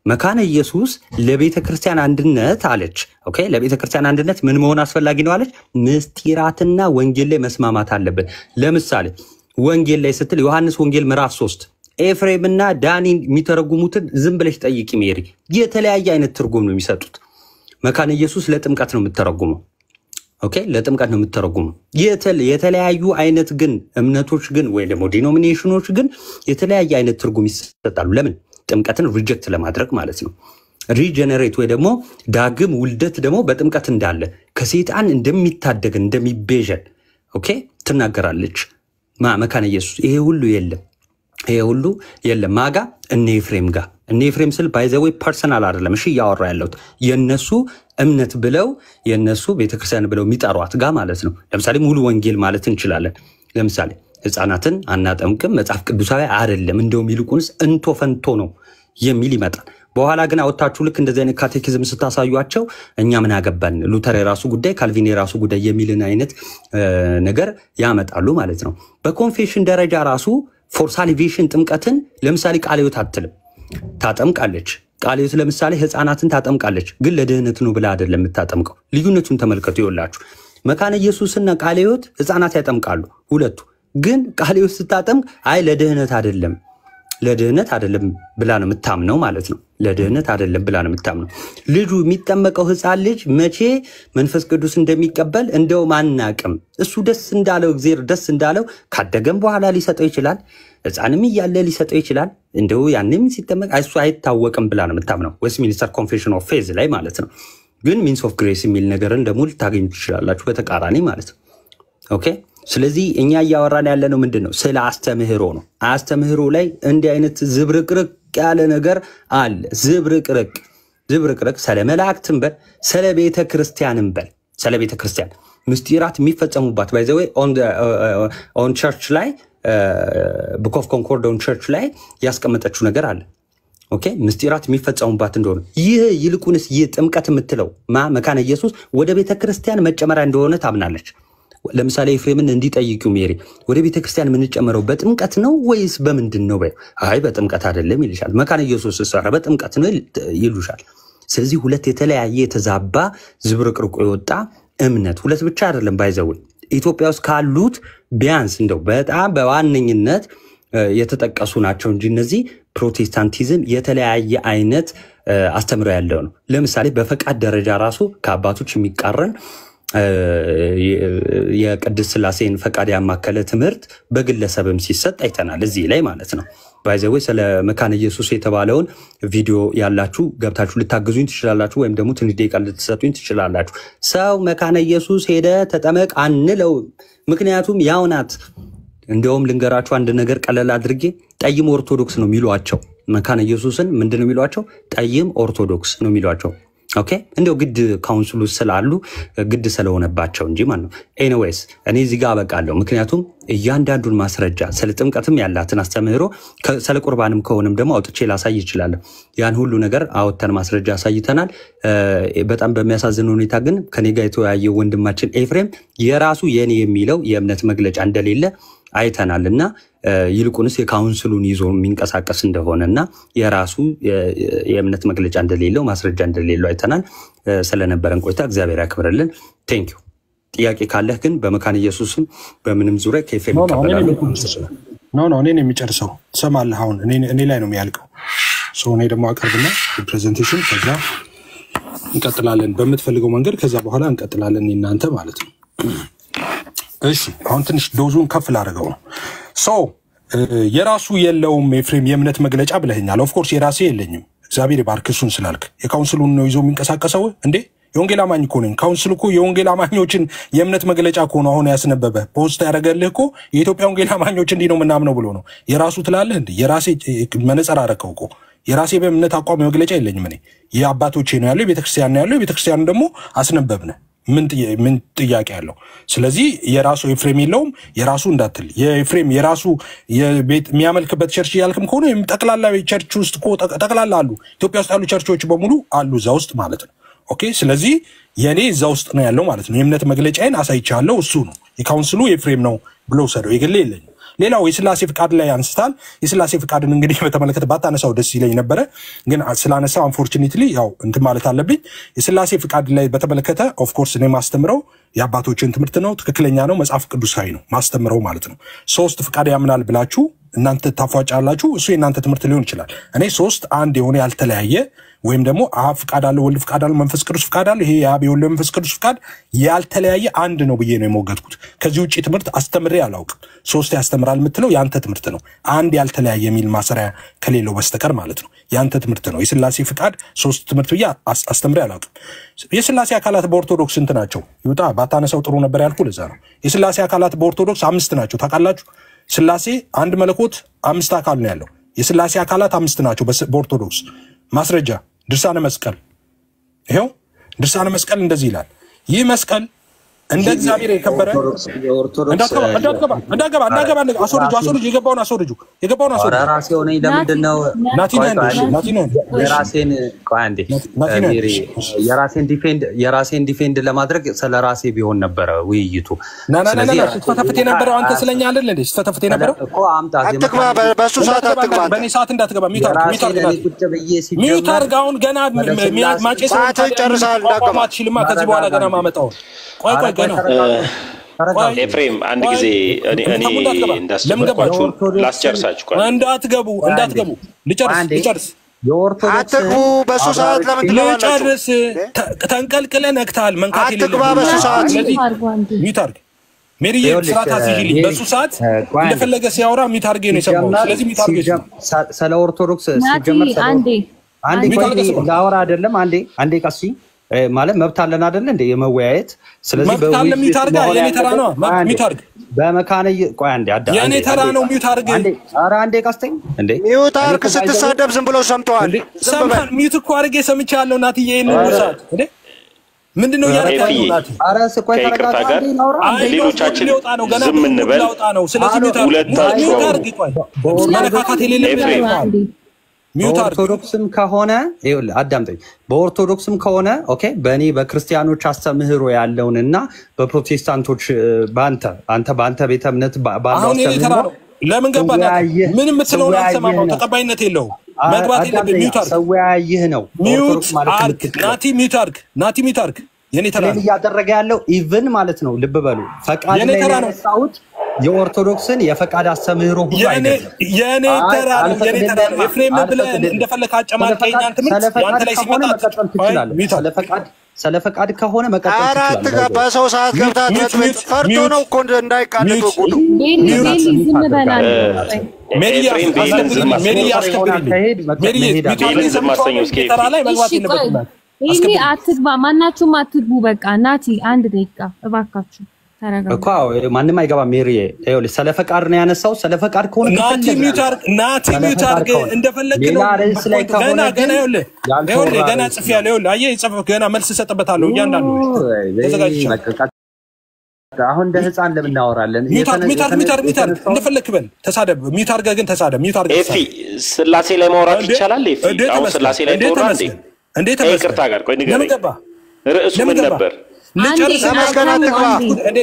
መካነ ኢየሱስ ለቤተ ክርስቲያን አንድነት አለች። ኦኬ ለቤተ ክርስቲያን አንድነት ምን መሆን አስፈላጊ ነው አለች? ምስጢራትና ወንጌል ላይ መስማማት አለብን። ለምሳሌ ወንጌል ላይ ስትል ዮሐንስ ወንጌል ምዕራፍ 3 ኤፍሬምና ዳኒ የሚተረጉሙትን ዝም ብለሽ ጠይቂ ሜሪ፣ የተለያየ አይነት ትርጉም ነው የሚሰጡት። መካነ ኢየሱስ ለጥምቀት ነው የምትተረጉመው። ኦኬ ለጥምቀት ነው የምትተረጉመው። የተለያዩ አይነት ግን እምነቶች ግን ወይ ደግሞ ዲኖሚኔሽኖች ግን የተለያየ አይነት ትርጉም ይሰጣሉ። ለምን? ጥምቀትን ሪጀክት ለማድረግ ማለት ነው። ሪጀነሬት ወይ ደግሞ ዳግም ውልደት ደግሞ በጥምቀት እንዳለ ከሰይጣን እንደሚታደግ እንደሚቤዠን ኦኬ ትናገራለች መካነ ኢየሱስ። ይሄ ሁሉ የለም ማጋ እነ ኤፍሬም ጋር እነ ኤፍሬም ስል ባይዘዌ ፐርሰናል አይደለም። እሺ ያወራ ያለሁት የነሱ እምነት ብለው የነሱ ቤተክርስቲያን ብለው የሚጠሯት ጋር ማለት ነው። ለምሳሌ ሙሉ ወንጌል ማለት እንችላለን። ለምሳሌ ህፃናትን አናጠምቅም መጽሐፍ ቅዱሳዊ አይደለም እንደውም ይልቁንስ እንቶ ፈንቶ ነው የሚል ይመጣል። በኋላ ግን አወጣችሁ ልክ እንደዚህ አይነት ካቴኪዝም ስታሳዩአቸው እኛ ምን አገባን ሉተር የራሱ ጉዳይ ካልቪን የራሱ ጉዳይ የሚልን አይነት ነገር ያመጣሉ ማለት ነው። በኮንፌሽን ደረጃ ራሱ ፎር ሳሊቬሽን ጥምቀትን ለምሳሌ ቃለ ሕይወት አትልም፣ ታጠምቃለች። ቃለ ሕይወት ለምሳሌ ህፃናትን ታጠምቃለች፣ ግን ለድህነት ነው ብላ አይደለም የምታጠምቀው። ልዩነቱን ተመልከቱ። ይወላችሁ መካነ ኢየሱስና ቃለ ሕይወት ህፃናት ያጠምቃሉ ሁለቱ፣ ግን ቃለ ሕይወት ስታጠምቅ አይ ለድህነት አይደለም ብላ ነው የምታምነው ማለት ነው። ለድህነት አይደለም ብላ ነው የምታምነው። ልጁ የሚጠመቀው ህፃን ልጅ መቼ መንፈስ ቅዱስ እንደሚቀበል እንደው ማናቅም። እሱ ደስ እንዳለው እግዚአብሔር ደስ እንዳለው ካደገም በኋላ ሊሰጠው ይችላል፣ ህፃንም እያለ ሊሰጠው ይችላል። እንደው ያንም ሲጠመቅ እሱ አይታወቅም ብላ ነው የምታምነው። ዌስትሚኒስተር ኮንፌሽን ኦፍ ፌዝ ላይ ማለት ነው። ግን ሚንስ ኦፍ ግሬስ የሚል ነገርን ደግሞ ልታገኙ ትችላላችሁ በተቃራኒ ማለት ነው። ኦኬ ስለዚህ እኛ እያወራን ያለነው ምንድነው? ስለ አስተምህሮ ነው። አስተምህሮ ላይ እንዲህ አይነት ዝብርቅርቅ ያለ ነገር አለ። ዝብርቅርቅ ስለ መላእክትም በል ስለ ቤተ ክርስቲያንም በል ስለ ቤተ ክርስቲያን ምስጢራት የሚፈጸሙባት ባይ ዘ ዌይ ኦን ቸርች ላይ ቡክ ኦፍ ኮንኮርድ ኦን ቸርች ላይ ያስቀመጠችው ነገር አለ። ኦኬ ምስጢራት የሚፈጸሙባት እንደሆነ ይህ ይልቁንስ ይህ ጥምቀት የምትለው መካነ ኢየሱስ ወደ ቤተ ክርስቲያን መጨመሪያ እንደሆነ ታምናለች። ለምሳሌ ኤፍሬምን እንዲጠይቁ ሜሪ ወደ ቤተ ክርስቲያን የምንጨመረው በጥምቀት ነው ወይስ በምንድን ነው? አይ በጥምቀት አይደለም ይልሻል። መካነ ኢየሱስ ሰራ በጥምቀት ነው ይሉሻል። ስለዚህ ሁለት የተለያየ የተዛባ ዝብርቅርቁ የወጣ እምነት ሁለት ብቻ አይደለም ባይዘው ኢትዮጵያ ውስጥ ካሉት ቢያንስ እንደው በጣም በዋነኝነት የተጠቀሱ ናቸው እንጂ እነዚህ ፕሮቴስታንቲዝም የተለያየ አይነት አስተምሮ ያለው ነው። ለምሳሌ በፈቃድ ደረጃ ራሱ ከአባቶች የሚቃረን የቅድስት ሥላሴን ፈቃድ ያማከለ ትምህርት በግለሰብም ሲሰጥ አይተናል እዚህ ላይ ማለት ነው። ባይዘው ስለ መካነ ኢየሱስ የተባለውን ቪዲዮ ያላችሁ ገብታችሁ ልታግዙኝ ትችላላችሁ ወይም ደግሞ ትንሽ ደቂቃ ልትሰጡኝ ትችላላችሁ። ሰው መካነ ኢየሱስ ሄደ ተጠመቅ አንለው ምክንያቱም ያው ናት። እንደውም ልንገራችሁ አንድ ነገር ቀለል አድርጌ ጠይም ኦርቶዶክስ ነው የሚሏቸው መካነ ኢየሱስን ምንድነው የሚሏቸው ጠይም ኦርቶዶክስ ነው የሚሏቸው። ኦኬ እንደው ግድ ካውንስሉ ስላሉ ግድ ስለሆነባቸው እንጂ ማለት ነው። ኤኒዌይስ እኔ እዚህ ጋር አበቃለሁ ምክንያቱም እያንዳንዱን ማስረጃ ስለ ጥምቀትም ያላትን አስተምህሮ ስለ ቁርባንም ከሆነም ደግሞ አውጥቼ ላሳይ ይችላል። ያን ሁሉ ነገር አውጥተን ማስረጃ አሳይተናል። በጣም በሚያሳዝን ሁኔታ ግን ከኔ ጋር የተወያየው ወንድማችን ኤፍሬም የራሱ የኔ የሚለው የእምነት መግለጫ እንደሌለ አይተናልና ይልቁንስ የካውንስሉን ይዞ የሚንቀሳቀስ እንደሆነና የራሱ የእምነት መግለጫ እንደሌለው ማስረጃ እንደሌለው አይተናል። ስለነበረን ቆይታ እግዚአብሔር ያክብርልን። ቴንክ ዩ። ጥያቄ ካለህ ግን በመካነ ኢየሱስም በምንም ዙሪያ ከኤፍሬም ተቀበላለሁ። ኖ እኔ የሚጨርሰው ትሰማለህ። አሁን እኔ ላይ ነው የሚያልቀው። እኔ ደግሞ አቀርብና ፕሬዘንቴሽን ከዛ እንቀጥላለን በምትፈልገው መንገድ ከዛ በኋላ እንቀጥላለን እናንተ ማለት ነው። እሺ አሁን ትንሽ ዶዙን ከፍ ላደርገው ነው። የራሱ የለውም ኤፍሬም የእምነት መግለጫ ብለኸኛል። ኦፍ ኮርስ የራሴ የለኝም እግዚአብሔር ይባርክ እሱን ስላልክ የካውንስሉን ነው ይዞ የሚንቀሳቀሰው እንዴ? የወንጌል አማኝ እኮ ነኝ። ካውንስሉ እኮ የወንጌል አማኞችን የእምነት መግለጫ እኮ ነው አሁን ያስነበበ ፖስት ያደረገልህ እኮ የኢትዮጵያ ወንጌል አማኞች እንዲህ ነው ምናምን ነው ብሎ ነው የራሱ ትላለህ እንዴ? የራሴ መነጽር አረከው እኮ የራሴ በእምነት አቋም መግለጫ የለኝም እኔ። የአባቶቼ ነው ያለው የቤተክርስቲያን ነው ያለው የቤተክርስቲያኑ ደግሞ አስነበብነ ምን ጥያቄ ያለው? ስለዚህ የራሱ ኤፍሬም የለውም የራሱ እንዳትል የኤፍሬም የራሱ የቤት የሚያመልክበት ቸርች ያልክም ከሆነ ጠቅላላ ቸርች ውስጥ እኮ ጠቅላላ አሉ ኢትዮጵያ ውስጥ ያሉ ቸርቾች በሙሉ አሉ እዛ ውስጥ ማለት ነው። ኦኬ ስለዚህ የኔ እዛ ውስጥ ነው ያለው ማለት ነው። የእምነት መግለጫዬን አሳይቻለሁ እሱ ነው የካውንስሉ ኤፍሬም ነው ብሎ ሰደው የግሌ የለኝም። ሌላው የሥላሴ ፍቃድ ላይ አንስታል። የሥላሴ ፍቃድን እንግዲህ በተመለከተ ባታነሳው ደስ ይለኝ ነበር ግን ስላነሳው አንፎርቹኔትሊ ያው እንትን ማለት አለብኝ። የሥላሴ ፍቃድ ላይ በተመለከተ ኦፍ ኮርስ እኔ ማስተምረው የአባቶችን ትምህርት ነው ትክክለኛ ነው መጽሐፍ ቅዱሳዊ ነው ማስተምረው ማለት ነው። ሶስት ፍቃድ ያምናል ብላችሁ እናንተ ታፏጫላችሁ እሱ የእናንተ ትምህርት ሊሆን ይችላል። እኔ ሶስት አንድ የሆነ ያልተለያየ ወይም ደግሞ አብ ፍቃድ አለ ወልድ ፍቃድ አለ መንፈስ ቅዱስ ፍቃድ አለ ይሄ የአብ የወልድ መንፈስ ቅዱስ ፍቃድ ያልተለያየ አንድ ነው ብዬ ነው የሞገትኩት። ከዚህ ውጪ ትምህርት አስተምሬ አላውቅም። ሶስት ያስተምራል የምትለው ያንተ ትምህርት ነው አንድ ያልተለያየ የሚል ማሰሪያ ከሌለው በስተቀር ማለት ነው ያንተ ትምህርት ነው። የሥላሴ ፍቃድ ሶስት ትምህርት ብዬ አስተምሬ አላውቅም። የሥላሴ አካላት በኦርቶዶክስ ስንት ናቸው? ይውጣ ባታነሳው ጥሩ ነበር ያልኩ ለዛ ነው። የሥላሴ አካላት በኦርቶዶክስ 5 ናቸው ታውቃላችሁ። ሥላሴ አንድ መለኮት 5 አካል ነው ያለው። የሥላሴ አካላት 5 ናቸው በኦርቶዶክስ ማስረጃ ድርሳነ መስቀል ይሄው ድርሳነ መስቀል እንደዚህ ይላል። ይህ መስቀል እንደ እግዚአብሔር የከበረ እንዳገባ አስወርጁ የገባውን አስወርጁ ራሴ ሆነ ለምንድን ነው የራሴን ዲፌንድ ለማድረግ ስለ ራሴ ቢሆን ነበረ ውይይቱ። ስለዚህ ተፈተፈተ ነበር አንተ ስለኛ አይደል እንዴ ተፈተፈተ ነበር እኮ አምጣ አትግባ በሱ ሰዓት አትግባ በኔ ሰዓት እንዳትገባ ሚውት አድርግ አሁን ገና ማጨስ ጨርሳል እንዳቆማት ሽልማ ከዚህ በኋላ ገና ማመጣው ቆይ ገና ኤፍሬም አንድ ጊዜ እኔ እንዳስጀመርኳችሁ ላስጨርሳችሁ። ቆይ እንዳትገቡ ልጨርስ አትግቡ በሱ ሰዓት ለምን ልጨርስ ተንቀልቅለ ነክታል መንካት አትግባ በሱ ሰዓት ሚውት አድርግ ሜሪዬ ስራት አስይልኝ በሱ ሰዓት እንደፈለገ ሲያወራ ሚውት አድርጌ ነው የሰማው። ስለዚህ ሚውት አድርጌ ስለ ኦርቶዶክስ ሲጀመር አንዴ ላወራ አይደለም አንዴ ቀሲ ማለት መብት አለን አይደል እንዴ የመወያየት። ስለዚህ በሚውት ሚውት አድርጋ የኔ ተራ ነው ሚውት አድርግ በመካነ ቆይ አንዴ የኔ ተራ ነው ሚውት አድርግ አንዴ ቀስተኝ እንዴ ሚውት አድርግ ስትሳደብ ዝም ብሎ ሰምተዋል። ሰምተን ሚውት እኮ አድርጌ ሰምቻለሁ ናትዬ ይሄንን ሰዓት እንዴ ምንድነው ያረጋው ናት? አረ ስቆይ ተረጋጋ ሌሎቻችን ዝም እንበል። ስለዚህ ሚውት አድርግ ቆይ መነካካት የሌለበት በኦርቶዶክስም ከሆነ ይኸውልህ አዳምጠኝ። በኦርቶዶክስም ከሆነ ኦኬ በእኔ በክርስቲያኖች አስተምህሮ ያለውንና በፕሮቴስታንቶች በአንተ ቤተ እምነት አሁን እኔ ተራ ነው ለምን ገባና ምን የምትለው አልሰማማው ተቀባይነት የለውም። መግባት የለብህም። ሚውት አድርግ። ሰውያይህ ነው ሚውት አድርግ። ናቲ ሚውት አድርግ። የኔ ተራ ነው እያደረገ ያለው ኢቭን ማለት ነው። ልብ በሉ ፈቃድ ላይ ያነሳሁት የኦርቶዶክስን የፈቃድ አስተምህሮ ሁሉ አይደለም። የኔ ተራ ነው። ኤፍሬም ብለህ እንደፈለክ አጨማልቀኝ። ትምህርት ያንተ ላይ ሲመጣ ስለፈቃድ ከሆነ መቀጠል ትችላለህ። አራት በሰው ሰዓት ገብታት ፈርቶ ነው እኮ እንዳይቃለዱ ጉዱ ይሄ አትግባ፣ ማናችሁም አትግቡ። በቃ ናቲ አንድ ደቂቃ እባካችሁ ተረጋጉ እኮ። ማንም አይገባም። ሜሪዬ ይኸውልሽ ስለፈቃድ ነው ያነሳው። ስለፈቃድ ከሆነ ናቲ ሚውት አድርግ እንደፈለክ ነው። ገና ጽፌያለሁ። ይኸውልህ አየህ የጻፈው ገና መልስ እሰጥበታለሁ። እያንዳንዱ ተዘጋጅቻለሁ። አሁን እንደ ህፃን ለምን እናወራለን? ሚውት አድርግ እንደፈለክ በል ተሳደብ። ሚውት አድርገህ ግን ተሳደብ። ሚውት አድርግ። ኤፊ ስላሴ ላይ ማውራት ይቻላል? ኤፊ አሁን ስላሴ ላይ ተወራ እንዴት ይቅርታ ጋር ቆይ ንገረኝ። ርዕሱ ምን ነበር? ልጨርስ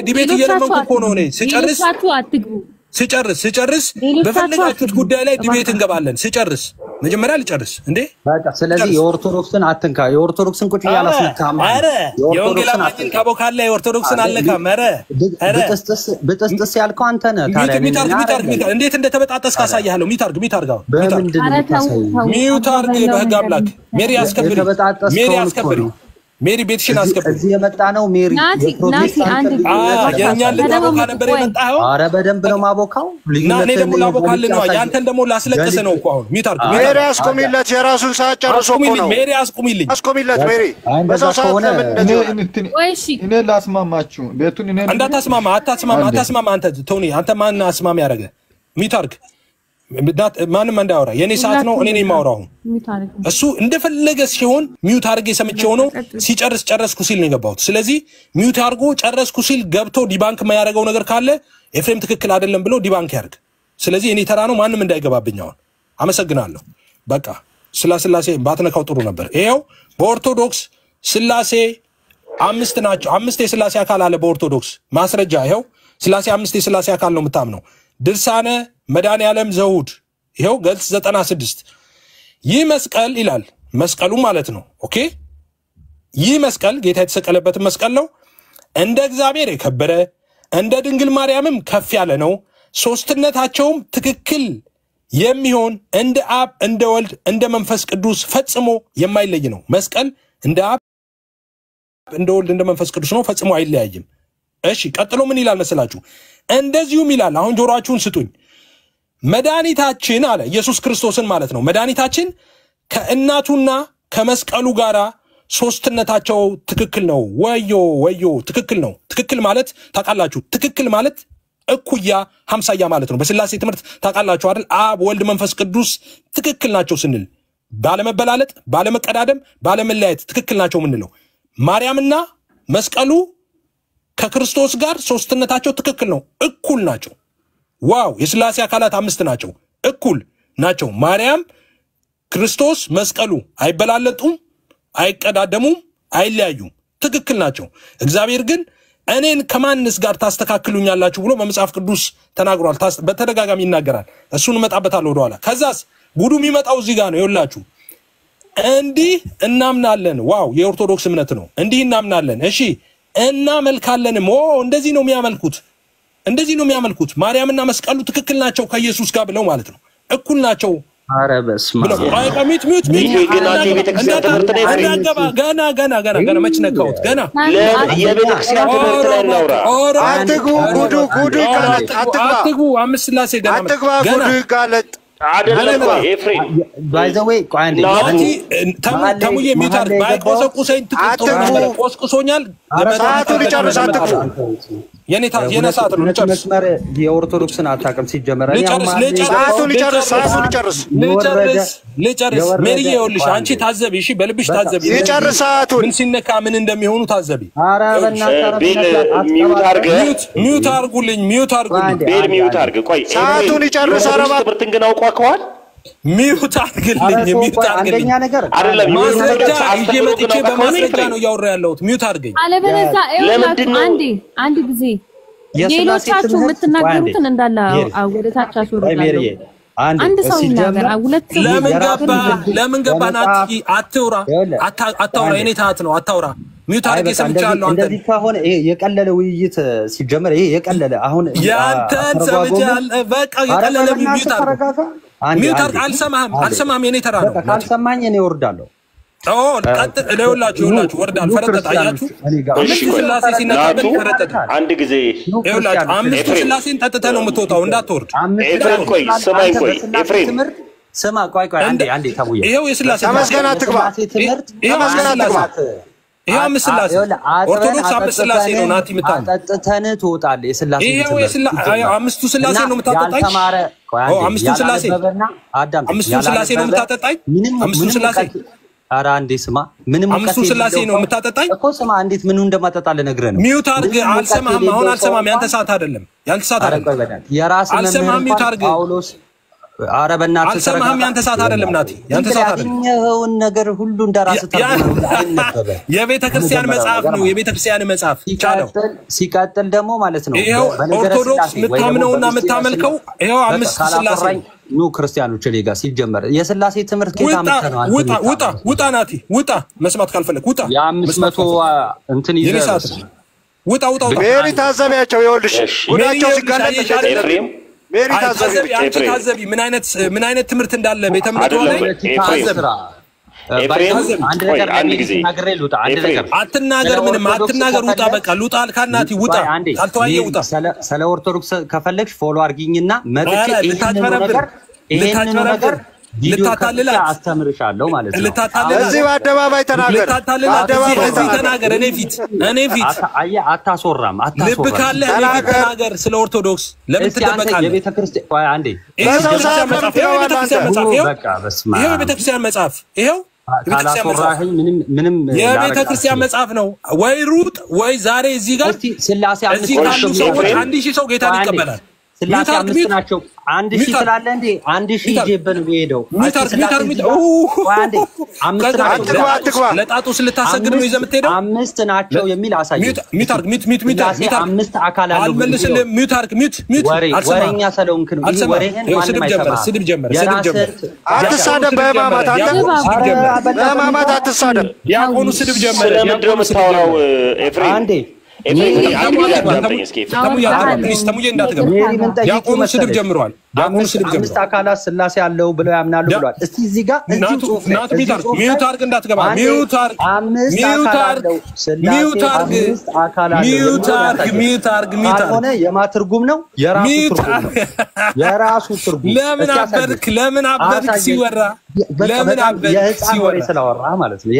ዲቤት እየለመንኩ እኮ ነው እኔ። ስጨርስ በፈለጋችሁት ጉዳይ ላይ ዲቤት እንገባለን። ስጨርስ መጀመሪያ ልጨርስ እንዴ። በቃ ስለዚህ የኦርቶዶክስን አትንካ። የኦርቶዶክስን ቁጭ ያላስነካማ። አረ የወንጌላማችን ካቦካለ የኦርቶዶክስን አለካም። አረ ብጥስጥስ ያልከው አንተ ነህ። ታዲያ ሚውት እንዴት እንደተበጣጠስ ካሳያለሁ። ሚውት አድርግ። በምንድን ነው ሚውት አድርግ? በህግ አምላክ ሜሪ አስከብሪ። ሜሪ ቤትሽን አስከብሪ። እዚህ የመጣ ነው ሜሪ የእኛን ልታቦካ ነበር የመጣኸው። ኧረ በደንብ ነው ማቦካው። እኔ ደግሞ ላቦካልህ ነው። ያንተን ደግሞ ላስለቅስ ነው እኮ አሁን። ሚውት አድርግ። ሜሪ አስቆሚለት። የራሱን ሰዓት ጨርሶ እኮ ነው። ሜሪ አስቆሚለት። ሜሪ በሰው ሰዓት ለምን እኔ ላስማማችሁ ቤቱን እኔ አታስማማ። አንተ ቶኒ አንተ ማን አስማሚ ያደረገ? ሚውት አድርግ። ማንም እንዳያወራ የኔ ሰዓት ነው። እኔ ነኝ የማወራው። እሱ እንደፈለገ ሲሆን ሚውት አድርጌ ሰምቼው ነው። ሲጨርስ ጨረስኩ ሲል ነው የገባሁት። ስለዚህ ሚውት አድርጎ ጨረስኩ ሲል ገብቶ ዲባንክ የማያደርገው ነገር ካለ ኤፍሬም ትክክል አይደለም ብሎ ዲባንክ ያድርግ። ስለዚህ እኔ ተራ ነው። ማንም እንዳይገባብኝ አሁን። አመሰግናለሁ። በቃ ስላሴ ባትነካው ጥሩ ነበር። ይሄው በኦርቶዶክስ ስላሴ 5 ናቸው። 5 የስላሴ አካል አለ በኦርቶዶክስ ማስረጃ። ይሄው ስላሴ 5 የስላሴ አካል ነው የምታምነው። ድርሳነ መድኃኔዓለም ዘውድ ይሄው ገልጽ 96 ይህ መስቀል ይላል። መስቀሉ ማለት ነው። ኦኬ ይህ መስቀል ጌታ የተሰቀለበት መስቀል ነው። እንደ እግዚአብሔር የከበረ እንደ ድንግል ማርያምም ከፍ ያለ ነው። ሶስትነታቸውም ትክክል የሚሆን እንደ አብ እንደ ወልድ እንደ መንፈስ ቅዱስ ፈጽሞ የማይለይ ነው። መስቀል እንደ አብ እንደ ወልድ እንደ መንፈስ ቅዱስ ነው፣ ፈጽሞ አይለያይም። እሺ ቀጥሎ ምን ይላል መሰላችሁ? እንደዚሁም ይላል። አሁን ጆሮአችሁን ስጡኝ። መድኃኒታችን አለ ኢየሱስ ክርስቶስን ማለት ነው። መድኃኒታችን ከእናቱና ከመስቀሉ ጋራ ሶስትነታቸው ትክክል ነው። ወዮ ትክክል ነው። ትክክል ማለት ታውቃላችሁ? ትክክል ማለት እኩያ 50ያ ማለት ነው። በስላሴ ትምህርት ታውቃላችሁ አይደል? አብ ወልድ መንፈስ ቅዱስ ትክክል ናቸው ስንል ባለመበላለጥ፣ ባለመቀዳደም፣ ባለመለያየት ትክክል ናቸው ምንለው። ማርያምና መስቀሉ ከክርስቶስ ጋር ሶስትነታቸው ትክክል ነው፣ እኩል ናቸው። ዋው የስላሴ አካላት 5 ናቸው፣ እኩል ናቸው። ማርያም፣ ክርስቶስ፣ መስቀሉ አይበላለጡም፣ አይቀዳደሙም፣ አይለያዩም፣ ትክክል ናቸው። እግዚአብሔር ግን እኔን ከማንስ ጋር ታስተካክሉኛላችሁ ብሎ በመጽሐፍ ቅዱስ ተናግሯል። በተደጋጋሚ ይናገራል። እሱን መጣበታለሁ ወደኋላ። ከዛስ ጉዱ የሚመጣው እዚህ ጋር ነው። ይኸውላችሁ እንዲህ እናምናለን። ዋው የኦርቶዶክስ እምነት ነው። እንዲህ እናምናለን። እሺ እናመልካለንም። እንደዚህ ነው የሚያመልኩት። እንደዚህ ነው የሚያመልኩት። ማርያምና መስቀሉ ትክክል ናቸው ከኢየሱስ ጋር ብለው ማለት ነው። እኩል ናቸው። ኧረ በስመ አብ ገና መች ነካሁት? ገና የቤተክርስቲያን ትምህርት ላይ እናውራ። አትግቡ። ጉዱ ይጋለጥ። አትግቡ። 5 ስላሴ ገና አትግባ። ጉዱ ይጋለጥ። አይደለም ኤፍሬም ባይ ዘ ዌይ ቋንዴ ተሙዬ ሚታር ባይቆሰቁሰኝ ትክክል ቆስቁሶኛል። ሰዓቱን ይጨርስ። አትግቡ። የኔ ሰዓት ነው። መስመር የኦርቶዶክስን አታውቅም ሲጀመር። ሰዓቱን ይጨርስ። ልጨርስ። ሜሪዬ ይኸውልሽ አንቺ ታዘቢ። እሺ በልብሽ ታዘቢ። ይጨርስ ሰዓቱን። ምን ሲነካ ምን እንደሚሆኑ ታዘቢ። ኧረ በእናትህ ሚውት አድርጉልኝ። ቤል ሚውት አድርግ። ቆይ ሰዓቱን ይጨርስ። ኧረ እባክህ ትምህርትን ግን አውቋከዋል። ሚውት አድርግልኝ። አንደኛ ነገር አይደለም ማስረጃ ይዤ መጥቼ በማስረጃ ነው እያወራ ያለሁት። ሚውት አድርገኝ። አለበለዚያ አንድ ጊዜ ሌሎቻችሁ የምትናገሩትን እንዳለ ወደ ታች አስወርዳለሁ። አንድ ሰው ይናገር ሁለት ለምን ገባ ናቲ አታውራ የኔ ታት ነው አታውራ ሚውት አድርጌ ሰምቻለሁ አንተ እንደዚህ ከሆነ ይሄ የቀለለ ውይይት ሲጀመር ይሄ የቀለለ አሁን ያንተን ሰምቻለሁ በቃ የቀለለ ሚውት አድርግ አልሰማህም የኔ ተራ ነው ካልሰማኝ እኔ ወርዳለሁ ቀጥል ለውላችሁ ወርዳል ፈረጠጥ አያችሁ አምስቱ ስላሴ ሲነካበት ፈረጠጥ አንድ ጊዜ ይውላችሁ አምስቱ ስላሴን ጠጥተህ ነው የምትወጣው እንዳትወርድ ኤፍሬም ቆይ ስማኝ ቆይ ኤፍሬም ስማ ቆይ አንዴ ታሙዬ ይሄው የስላሴ ተመስገን አትግባ ተመስገን አትግባ ይሄው አምስት ስላሴ ኦርቶዶክስ አምስት ስላሴ ነው ናቲ ምታም ጠጥተህ ትወጣለህ የስላሴ ይሄው አምስቱ ስላሴ ነው የምታጠጣኝ አምስቱ ስላሴ አምስቱ ስላሴ ነው የምታጠጣኝ አምስቱ ስላሴ አራ አንዴ ስማ ምንም አምስቱ ስላሴ ነው የምታጠጣኝ እኮ ስማ እንዴት ምን እንደማጠጣ ልነግርህ ነው ሚውት አድርግ አልሰማም አሁን አልሰማም ያንተ ሰዓት አይደለም የራስ አልሰማም ሚውት አድርግ ጳውሎስ አረ በእናትህ አልሰማም ያንተ ሰዓት አይደለም ናቲ ያንተ ሰዓት አይደለም ያገኘኸውን ነገር ሁሉ እንደራስህ ተርጉም አይነበበ የቤተ ክርስቲያን መጽሐፍ ነው የቤተ ክርስቲያን መጽሐፍ ቻለው ሲቀጥል ደግሞ ማለት ነው ይሄው ኦርቶዶክስ ምታምነውና ምታመልከው ይሄው አምስት ስላሴ ኑ ክርስቲያኖች ሌጋ ሲጀመር የስላሴ ትምህርት ከታ መተነው ውጣ ናቲ ውጣ መስማት ካልፈለክ ውጣ የ500 እንትን ይዘህ ውጣ ሜሪ ታዘቢያቸው ይወልሽ ጉዳቸው ሲጋለጥ ኤፍሬም ሜሪ ታዘቢ ምን አይነት ትምህርት እንዳለ ቤተ እምነቱ ላይ አንድ ነገር አንድ ልውጣ አንድ ነገር አትናገር ምንም አትናገር ውጣ በቃ ልውጣ አልካናቲ ውጣ ካልተዋየ ውጣ ስለ ኦርቶዶክስ ከፈለግሽ ፎሎ አርጊኝና መጥቼ ይሄንን ነገር ልታታልላት አስተምርሻለሁ ማለት ነው ልታታልላት እዚህ በአደባባይ ተናገር እዚህ ተናገር እኔ ፊት አታስወራም ልብ ካለ እኔ ፊት ተናገር ስለ ኦርቶዶክስ ለምን ትደበቃለህ የቤተክርስቲያን ቆይ አንዴ ይሄው የቤተክርስቲያን መጽሐፍ ይሄው የቤተክርስቲያን መጽሐፍ ነው ወይ ሩጥ ወይ ዛሬ እዚህ ጋር ስላሴ እዚህ ካሉ ሰዎች 1000 ሰው ጌታን ይቀበላል ስላሴ አምስት ናቸው 1000 ስላለ እንዴ 1000 ይጀበን ሄደው ለጣጡ ስለታሰግድ ነው ይዘህ የምትሄደው አምስት ናቸው የሚል አሳየው ሚት አምስት አካል አለው አልመልስልህም ሚት ወሬኛ ሰለውንክ ነው ይሄ ወሬህን ስድብ ጀመር አትሳደብ በማማት በማማት አትሳደብ ያቆኑ ስድብ ጀመር ስለምንድን ነው የምታወራው ኤፍሬም አንዴ ያቆኑ ስድብ ጀምሯል አምስት አካላት ስላሴ ያለው ብለው ያምናሉ ብሏል እስቲ እዚህ ጋር እዚህ ጽሁፍ ሚውት አድርግ እንዳትገባ ሚውት አድርግ ሆነ የማትርጉም ነው የራሱ ትርጉም ለምን አበድክ ሲወራ ስለወራ ማለት ነው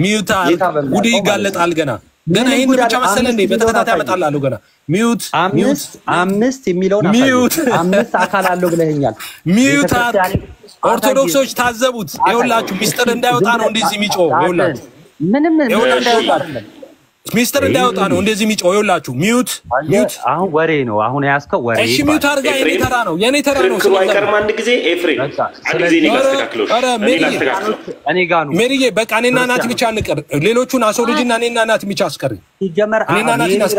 ሚውት ጉድ ይጋለጣል ገና ይሄን ብቻ መሰለ እንዴ በተከታታይ ያመጣላሉ ገና ሚውት አምስት የሚለውን አምስት አካል አለው ብለኛል ሚውት ኦርቶዶክሶች ታዘቡት ይኸውላችሁ ሚስጥር እንዳይወጣ ነው እንደዚህ የሚጮው ይኸውላችሁ ምንም እንዳይወጣ አይደለም ሚስጥር እንዳይወጣ ነው እንደዚህ የሚጮው ይኸውላችሁ ሚውት አሁን ወሬ ነው አሁን ያስከው ወሬ እሺ ሚውት አድርጋ የኔ ተራ ነው ስለዚህ አንድ ጊዜ ኤፍሬም አንድ ጊዜ ሊጋስተካክለው እኔ ጋር ነው ሜሪዬ በቃ እኔና ናቲ ብቻ እንቀር ሌሎቹን አስወርጂና እኔና ናቲ ብቻ አስቀር ሲጀመር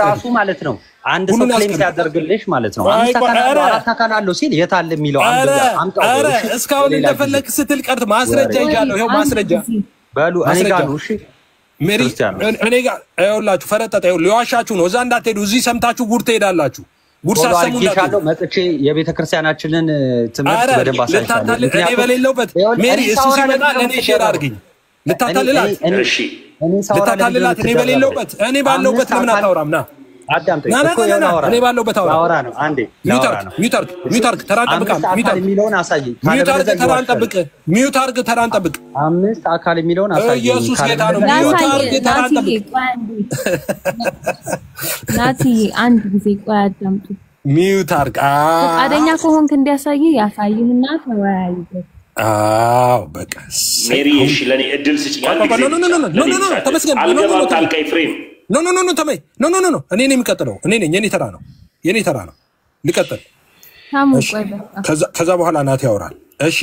ራሱ ማለት ነው አንድ ሰው ክሌም ሲያደርግልሽ ማለት ነው አራት አካል አለው ሲል የታለ የሚለው አረ እስካሁን እንደፈለክ ስትል ቀርት ማስረጃ ይዣለሁ ይሄው ማስረጃ በሉ እኔ ጋር ነው እሺ ሜሪ እኔ ጋር ይኸውላችሁ ፈረጠጠ ሊዋሻችሁ ነው እዛ እንዳትሄዱ እዚህ ሰምታችሁ ጉድ ትሄዳላችሁ ጉድ ሳሰሙላችሁ መጥቼ የቤተክርስቲያናችንን ትምህርት በደንብ አሳይቻለሁ እኔ በሌለውበት ሜሪ እሱ ሲመጣ ለኔ ሼር አድርግኝ ልታታልላት እኔ በሌለውበት እኔ ባለውበት ለምን አታወራም ና አዳምጠኝ እኮ እኔ ባለውበት አወራ ነው አንዴ ሚውት ተራን ጠብቅ የሚለውን አሳየኝ ሚውት አድርግ ተራን ጠብቅ አምስት አካል የሚለውን አሳየኝ ኢየሱስ ጌታ ነው ሚውት አድርግ ተራን ጠብቅ ናቲ አንድ ጊዜ ቆይ አዳምጡ ሚውት አድርግ ፈቃደኛ ከሆንክ እንዲያሳይ ያሳይህና ተወያዩበት አዎ በቃ ሜሪ እሺ ለኔ እድል ስጪኝ ኖ ተመስገን አልገባም ታልካ ኤፍሬም ኖ ተመይ ኖ እኔ ነኝ የምቀጥለው እኔ ነኝ የኔ ተራ ነው ልቀጥል ከዛ በኋላ ናቲ ያወራል እሺ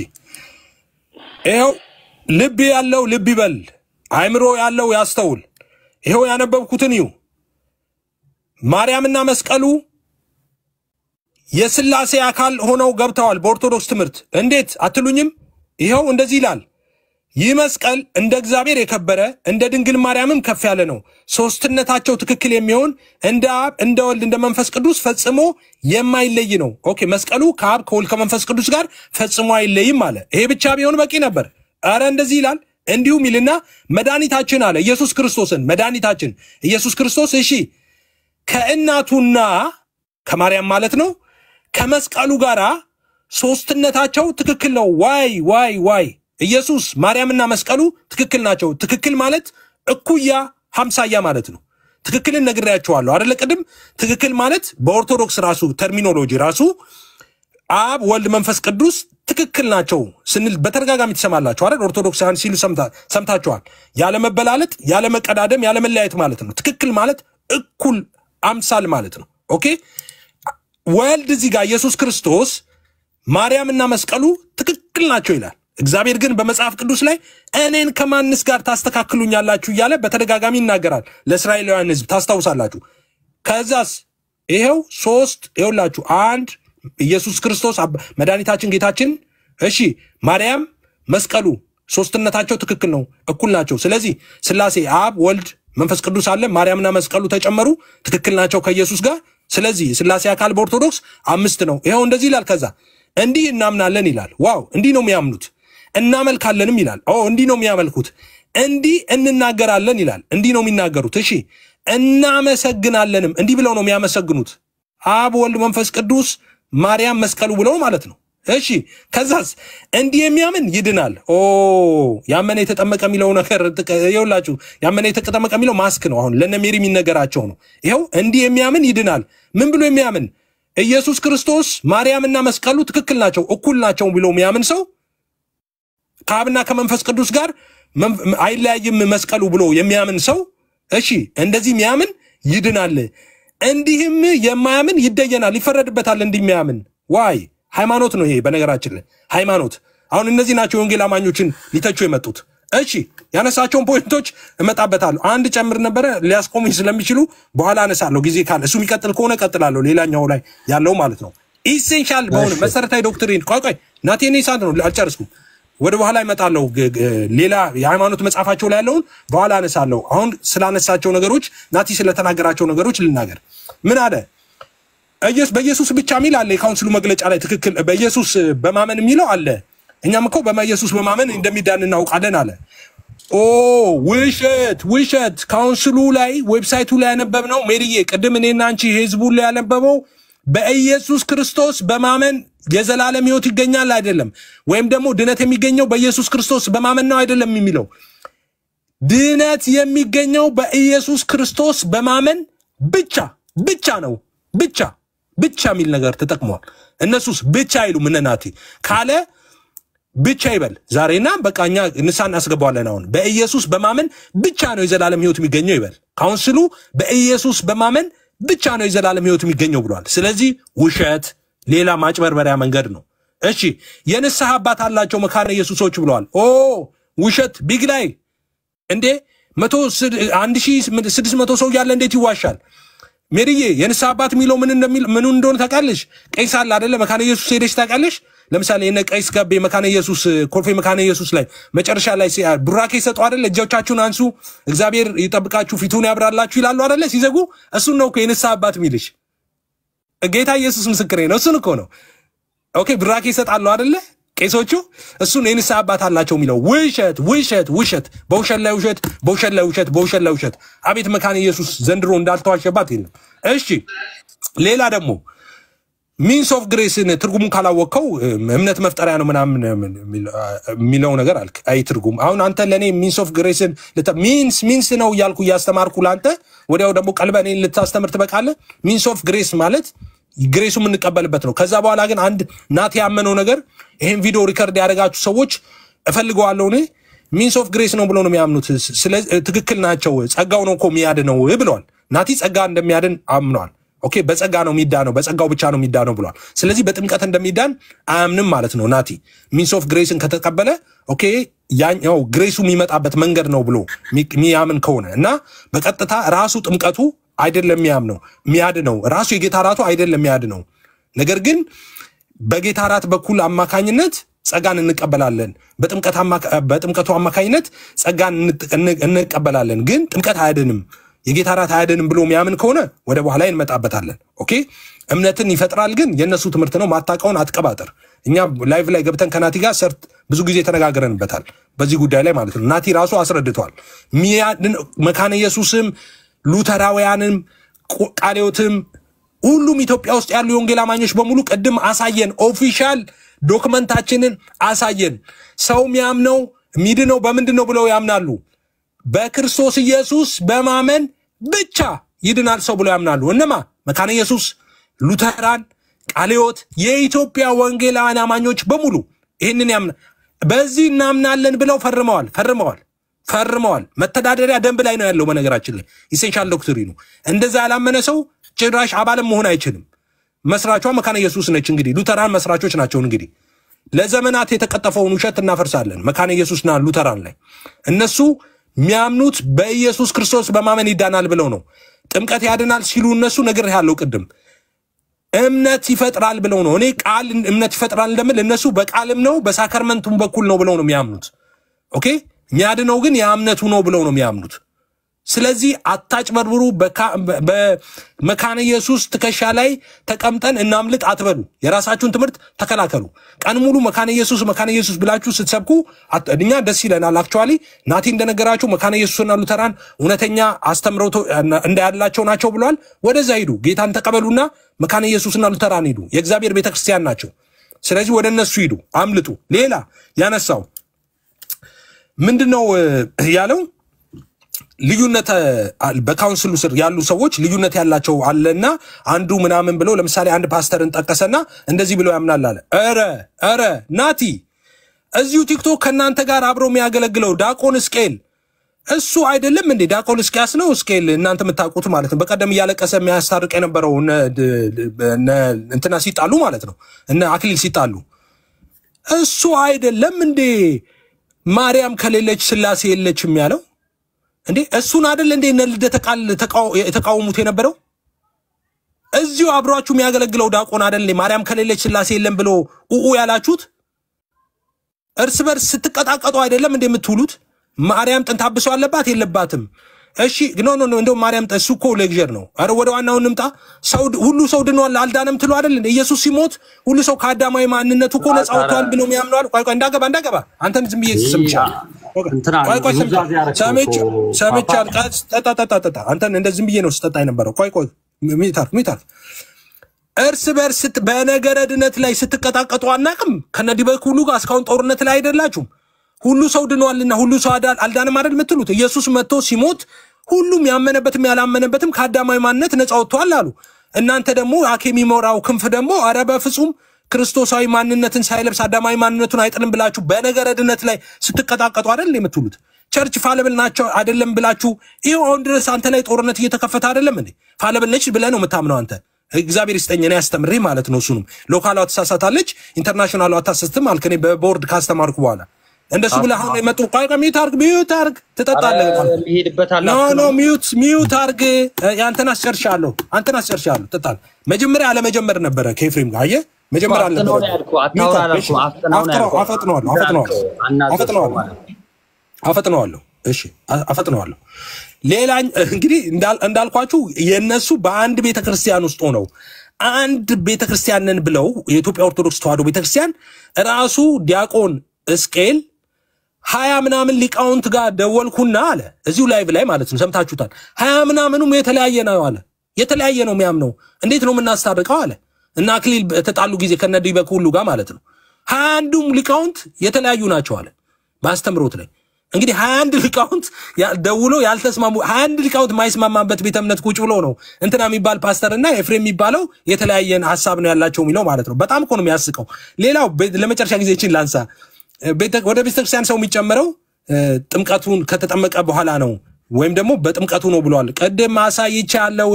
ይሄው ልብ ያለው ልብ ይበል አይምሮ ያለው ያስተውል ይሄው ያነበብኩትን እዩ ማርያምና መስቀሉ የሥላሴ አካል ሆነው ገብተዋል በኦርቶዶክስ ትምህርት እንዴት አትሉኝም? ይኸው እንደዚህ ይላል። ይህ መስቀል እንደ እግዚአብሔር የከበረ እንደ ድንግል ማርያምም ከፍ ያለ ነው። ሶስትነታቸው ትክክል የሚሆን እንደ አብ እንደ ወልድ እንደ መንፈስ ቅዱስ ፈጽሞ የማይለይ ነው። ኦኬ መስቀሉ ከአብ ከወልድ ከመንፈስ ቅዱስ ጋር ፈጽሞ አይለይም አለ። ይሄ ብቻ ቢሆን በቂ ነበር። አረ እንደዚህ ይላል። እንዲሁም ይልና መድኃኒታችን አለ ኢየሱስ ክርስቶስን መድኃኒታችን ኢየሱስ ክርስቶስ እሺ ከእናቱና ከማርያም ማለት ነው ከመስቀሉ ጋራ ሶስትነታቸው ትክክል ነው። ዋይ ኢየሱስ ማርያምና መስቀሉ ትክክል ናቸው። ትክክል ማለት እኩያ 50ያ ማለት ነው። ትክክልን ነግሬያችኋለሁ አይደል? ቅድም ትክክል ማለት በኦርቶዶክስ ራሱ ተርሚኖሎጂ ራሱ አብ ወልድ መንፈስ ቅዱስ ትክክል ናቸው ስንል በተረጋጋሚ ትሰማላችሁ አይደል? ኦርቶዶክሳውያን ሲሉ ሰምታችኋል። ያለ መበላለጥ ያለ መቀዳደም ያለ መለያየት ማለት ነው። ትክክል ማለት እኩል አምሳል ማለት ነው። ኦኬ ወልድ እዚህ ጋር ኢየሱስ ክርስቶስ ማርያምና መስቀሉ ትክክል ናቸው ይላል። እግዚአብሔር ግን በመጽሐፍ ቅዱስ ላይ እኔን ከማንስ ጋር ታስተካክሉኛላችሁ እያለ በተደጋጋሚ ይናገራል ለእስራኤላውያን ሕዝብ ታስታውሳላችሁ። ከዛስ ይሄው ሶስት ይኸውላችሁ አንድ ኢየሱስ ክርስቶስ መድኃኒታችን ጌታችን እሺ ማርያም መስቀሉ ሶስትነታቸው ትክክል ነው እኩል ናቸው። ስለዚህ ሥላሴ አብ ወልድ መንፈስ ቅዱስ አለ ማርያምና መስቀሉ ተጨመሩ ትክክል ናቸው ከኢየሱስ ጋር። ስለዚህ ሥላሴ አካል በኦርቶዶክስ 5 ነው። ይሄው እንደዚህ ይላል። ከዛ እንዲህ እናምናለን ይላል። ዋው እንዲህ ነው የሚያምኑት። እናመልካለንም ይላል። እንዲህ ነው የሚያመልኩት። እንዲህ እንናገራለን ይላል። እንዲህ ነው የሚናገሩት። እሺ እናመሰግናለንም እንዲህ ብለው ነው የሚያመሰግኑት። አብ ወልድ መንፈስ ቅዱስ ማርያም መስቀሉ ብለው ማለት ነው። እሺ ከዛስ እንዲህ የሚያምን ይድናል። ያመነ የተጠመቀ የሚለው ነገር ይኸውላችሁ ያመነ የተጠመቀ የሚለው ማስክ ነው። አሁን ለነሜሪ የሚነገራቸው ነው። ይኸው እንዲህ የሚያምን ይድናል። ምን ብሎ የሚያምን ኢየሱስ ክርስቶስ ማርያምና መስቀሉ ትክክል ናቸው እኩል ናቸው ብሎ የሚያምን ሰው ከአብና ከመንፈስ ቅዱስ ጋር አይለያይም መስቀሉ ብሎ የሚያምን ሰው እሺ እንደዚህ የሚያምን ይድናል። እንዲህም የማያምን ይደየናል ይፈረድበታል። እንዲህ የሚያምን ዋይ ሃይማኖት ነው ይሄ። በነገራችን ላይ ሃይማኖት አሁን እነዚህ ናቸው ወንጌል አማኞችን ሊተቹ የመጡት። እሺ ያነሳቸውን ፖይንቶች እመጣበታለሁ። አንድ ጨምር ነበር ሊያስቆሙኝ ስለሚችሉ በኋላ አነሳለሁ ጊዜ ካለ። እሱ የሚቀጥል ከሆነ ቀጥላለሁ ሌላኛው ላይ ያለው ማለት ነው። ኢሴንሻል በሆነ መሰረታዊ ዶክትሪን ቆይ ናቴኔ ሳንት ነው አልጨርስኩም። ወደ በኋላ ይመጣለሁ። ሌላ የሃይማኖት መጽሐፋቸው ላይ ያለውን በኋላ አነሳለሁ። አሁን ስላነሳቸው ነገሮች ናቲ ስለተናገራቸው ነገሮች ልናገር። ምን አለ በኢየሱስ ብቻ ሚል አለ የካውንስሉ መግለጫ ላይ ትክክል በኢየሱስ በማመን የሚለው አለ። እኛም እኮ በኢየሱስ በማመን እንደሚዳን እናውቃለን አለ። ውሸት ካውንስሉ ላይ ዌብሳይቱ ላይ ያነበብነው ሜሪዬ ቅድም እኔና አንቺ ህዝቡ ላይ ያነበበው በኢየሱስ ክርስቶስ በማመን የዘላለም ሕይወት ይገኛል አይደለም። ወይም ደግሞ ድነት የሚገኘው በኢየሱስ ክርስቶስ በማመን ነው አይደለም የሚለው። ድነት የሚገኘው በኢየሱስ ክርስቶስ በማመን ብቻ ነው። ብቻ የሚል ነገር ተጠቅመዋል። እነሱስ ብቻ አይሉ ምንናቲ ካለ ብቻ ይበል ዛሬና በቃኛ ንሳን አስገባዋለን። አሁን በኢየሱስ በማመን ብቻ ነው የዘላለም ሕይወት የሚገኘው ይበል። ካውንስሉ በኢየሱስ በማመን ብቻ ነው የዘላለም ሕይወት የሚገኘው ብሏል። ስለዚህ ውሸት ሌላ ማጭበርበሪያ መንገድ ነው። እሺ የንስሐ አባት አላቸው መካነ ኢየሱሶች ብለዋል። ውሸት ቢግ ላይ እንዴ 1600 ሰው ያለ እንዴት ይዋሻል? ሜሪዬ የንስሐ አባት የሚለው ምን እንደሆነ ታውቃለሽ? ቀይስ አለ አይደለ? መካነ ኢየሱስ ሄደሽ ታውቃለሽ? ለምሳሌ የነ ቀይስ ጋቤ መካነ ኢየሱስ ኮልፌ መካነ ኢየሱስ ላይ መጨረሻ ላይ ቡራኬ ይሰጡ አይደለ? እጆቻችሁን አንሱ እግዚአብሔር ይጠብቃችሁ ፊቱን ያብራላችሁ ይላሉ አይደለ? ሲዘጉ እሱን ነው እኮ የንስሐ አባት የሚልሽ። ጌታ ኢየሱስ ምስክሬ ነው። እሱን እኮ ነው። ኦኬ ቡራኬ ይሰጣሉ አይደለ ቄሶቹ? እሱን የንስሐ አባት አላቸው የሚለው ውሸት በውሸት ላይ ውሸት። አቤት መካነ ኢየሱስ ዘንድሮ እንዳልተዋሸባት የለም። እሺ ሌላ ደግሞ ሚንስ ኦፍ ግሬስን ትርጉሙን ካላወቀው እምነት መፍጠሪያ ነው ምናምን የሚለው ነገር አልክ። አይ ትርጉም አሁን አንተ ለኔ ሚንስ ኦፍ ግሬስን ሚንስ ነው እያልኩ እያስተማርኩ ላንተ ወዲያው ደግሞ ቀልበኔ ልታስተምር ትበቃለህ። ሚንስ ኦፍ ግሬስ ማለት ግሬሱ የምንቀበልበት ነው። ከዛ በኋላ ግን አንድ ናቲ ያመነው ነገር ይሄን ቪዲዮ ሪከርድ ያደረጋችሁ ሰዎች እፈልገዋለሁ እኔ ሚንስ ኦፍ ግሬስ ነው ብሎ ነው የሚያምኑት። ስለዚህ ትክክል ናቸው። ጸጋው ነው እኮ የሚያድነው ብለዋል። ናቲ ጸጋ እንደሚያድን አምነዋል። ኦኬ በጸጋ ነው የሚዳነው በጸጋው ብቻ ነው የሚዳነው ብለዋል። ስለዚህ በጥምቀት እንደሚዳን አያምንም ማለት ነው። ናቲ ሚንስ ኦፍ ግሬስን ከተቀበለ ኦኬ ያኛው ግሬሱ የሚመጣበት መንገድ ነው ብሎ የሚያምን ከሆነ እና በቀጥታ ራሱ ጥምቀቱ አይደለም የሚያድነው ራሱ የጌታ ራቱ አይደለም የሚያድነው ነገር ግን በጌታ እራት በኩል አማካኝነት ጸጋን እንቀበላለን። በጥምቀቱ አማካኝነት ጸጋን እንቀበላለን። ግን ጥምቀት አያድንም፣ የጌታ እራት አያድንም ብሎ የሚያምን ከሆነ ወደ በኋላ እንመጣበታለን። ኦኬ እምነትን ይፈጥራል፣ ግን የነሱ ትምህርት ነው። ማታቀውን አትቀባጥር። እኛ ላይቭ ላይ ገብተን ከናቲ ጋር ብዙ ጊዜ ተነጋግረንበታል በዚህ ጉዳይ ላይ ማለት ነው። ናቲ ራሱ አስረድቷል። መካነ ኢየሱስም ሉተራውያንም ቃልዮትም ሁሉም ኢትዮጵያ ውስጥ ያሉ የወንጌል አማኞች በሙሉ ቅድም አሳየን። ኦፊሻል ዶክመንታችንን አሳየን። ሰው የሚያምነው ሚድነው በምንድነው ብለው ያምናሉ? በክርስቶስ ኢየሱስ በማመን ብቻ ይድናል ሰው ብለው ያምናሉ። እነማ መካነ ኢየሱስ፣ ሉተራን፣ ቃልዮት፣ የኢትዮጵያ ወንጌላውያን አማኞች በሙሉ ይህንን ያምናል። በዚህ እናምናለን ብለው ፈርመዋል። መተዳደሪያ ደንብ ላይ ነው ያለው። በነገራችን ላይ ኢሴንሻል ዶክትሪኑ እንደዛ ያላመነ ሰው ጭራሽ አባልም መሆን አይችልም። መስራቿ መካነ ኢየሱስ ነች። እንግዲህ ሉተራን መስራቾች ናቸው። እንግዲህ ለዘመናት የተቀጠፈውን ውሸት እናፈርሳለን መካነ ኢየሱስና ሉተራን ላይ። እነሱ የሚያምኑት በኢየሱስ ክርስቶስ በማመን ይዳናል ብለው ነው። ጥምቀት ያድናል ሲሉ እነሱ ነገር ያለው ቅድም እምነት ይፈጥራል ብለው ነው። እኔ ቃል እምነት ይፈጥራል እንደምል እነሱ በቃልም ነው በሳክራመንቱም በኩል ነው ብለው ነው የሚያምኑት። ኦኬ የሚያድነው ግን የእምነቱ ነው ብለው ነው የሚያምኑት። ስለዚህ አታጭበርብሩ። በመካነ ኢየሱስ ትከሻ ላይ ተቀምጠን እናምልጥ አትበሉ። የራሳችሁን ትምህርት ተከላከሉ። ቀን ሙሉ መካነ ኢየሱስ ብላችሁ ስትሰብኩ እኛ ደስ ይለናል። አክቹአሊ ናቲ እንደነገራችሁ መካነ ኢየሱስና ሉተራን እውነተኛ አስተምረው እንዳያላቸው ናቸው ብሏል። ወደዛ ሂዱ፣ ጌታን ተቀበሉና መካነ ኢየሱስና ሉተራን ሂዱ። የእግዚአብሔር ቤተክርስቲያን ናቸው። ስለዚህ ወደ እነሱ ሂዱ፣ አምልጡ። ሌላ ያነሳው ምንድነው ያለው? ልዩነት በካውንስሉ ስር ያሉ ሰዎች ልዩነት ያላቸው አለና አንዱ ምናምን ብሎ ለምሳሌ አንድ ፓስተርን ጠቀሰና እንደዚህ ብሎ ያምናል አለ። ኧረ ናቲ እዚሁ ቲክቶክ ከናንተ ጋር አብሮ የሚያገለግለው ዳቆን እስቄል እሱ አይደለም እንዴ? ዳቆን እስቂያስ ነው እስቄል እናንተ የምታውቁት ማለት ነው። በቀደም እያለቀሰ የሚያስታርቅ የነበረው እንትና ሲጣሉ ማለት ነው፣ እነ አክሊል ሲጣሉ እሱ አይደለም እንዴ? ማርያም ከሌለች ስላሴ የለችም ያለው እንዴ? እሱን አይደል እንዴ እነ ልደተ ቃል የተቃወሙት የነበረው? እዚሁ አብሯችሁ የሚያገለግለው ዳቆን አይደል ማርያም ከሌለች ስላሴ የለም ብሎ ያላችሁት? እርስ በርስ ስትቀጣቀጡ አይደለም እንዴ የምትውሉት? ማርያም ጥንት አብሶ አለባት የለባትም? እሺ ኖ እንደው ማርያም እሱ እኮ ሌክቸር ነው። አረ ወደ ዋናው እንምጣ። ሁሉ ሰው ድኗል አልዳነም ትሉ አይደል እንዴ? ኢየሱስ ሲሞት ሁሉ ሰው ከአዳማዊ ማንነቱ እኮ ነፃ ወጥቷል ብሎ የሚያምነዋል። ቆይ እንዳገባ አንተን ዝም ብዬ ስምቻለሁ። ሰምቻለሁ። ጠጣ አንተን እንደዚህ ዝም ብዬ ነው ስጠጣ የነበረው። ቆይ ሚታር እርስ በርስ በነገረ ድነት ላይ ስትቀጣቀጡ አናቅም? ከነዲበኩ ሁሉ ጋር እስካሁን ጦርነት ላይ አይደላችሁም? ሁሉ ሰው ድኗልና ሁሉ ሰው አልዳንም አይደል የምትሉት? ኢየሱስ መጥቶ ሲሞት ሁሉም ያመነበትም ያላመነበትም ከአዳማዊ ማንነት ነፃ ወጥቷል አሉ። እናንተ ደግሞ አኬሚ ሞራው ክንፍ ደግሞ አረ በፍጹም ክርስቶሳዊ ማንነትን ሳይለብስ አዳማዊ ማንነቱን አይጥልም ብላችሁ በነገረ ድነት ላይ ስትቀጣቀጡ አይደል የምትሉት? ቸርች ፋለብል ናቸው አይደለም ብላችሁ ይሄው አሁን ድረስ አንተ ላይ ጦርነት እየተከፈተ አይደለም እንዴ? ፋለብል ነች ብለህ ነው የምታምነው አንተ። እግዚአብሔር ይስጠኝ እኔ ያስተምሬ ማለት ነው። እሱንም ሎካሏ ተሳሳታለች፣ ኢንተርናሽናሏ አታሰስትም አልከኔ በቦርድ ካስተማርኩ በኋላ እንደሱ ብለህ አሁን የመጡ ቆይ ሚዩት አርግ ትጠጣለህ ማለት ኖ ሚዩት አርግ። አንተን አስጨርሻለሁ ትጠጣለህ። መጀመሪያ አለመጀመር ነበረ ከኤፍሬም ጋር አየህ። መጀመሪያ አፈጥነዋለሁ። ሌላኝ እንግዲህ እንዳልኳችሁ የነሱ በአንድ ቤተክርስቲያን ውስጥ ሆነው አንድ ቤተክርስቲያን ነን ብለው የኢትዮጵያ ኦርቶዶክስ ተዋሕዶ ቤተክርስቲያን ራሱ ዲያቆን እስቄል 20 ምናምን ሊቃውንት ጋር ደወልኩና አለ እዚሁ ላይቭ ላይ ማለት ነው፣ ሰምታችሁታል። 20 ምናምኑም የተለያየ ነው አለ። የተለያየ ነው የሚያምነው። እንዴት ነው የምናስታርቀው አለ። እና አክሊል ተጣሉ ጊዜ ከነዲ በኩሉ ጋር ማለት ነው 21ዱም ሊቃውንት የተለያዩ ናቸው አለ ማስተምሮት ላይ። እንግዲህ 21 ሊቃውንት ደውሎ ያልተስማሙ 21 ሊቃውንት ማይስማማበት ቤተ እምነት ቁጭ ብሎ ነው እንትና የሚባል ፓስተርና ኤፍሬም የሚባለው የተለያየን ሐሳብ ነው ያላቸው የሚለው ማለት ነው። በጣም እኮ ነው የሚያስቀው። ሌላው ለመጨረሻ ጊዜ እቺን ላንሳ። ወደ ቤተክርስቲያን ሰው የሚጨመረው ጥምቀቱን ከተጠመቀ በኋላ ነው ወይም ደግሞ በጥምቀቱ ነው ብሏል። ቀደም አሳይቻለሁ።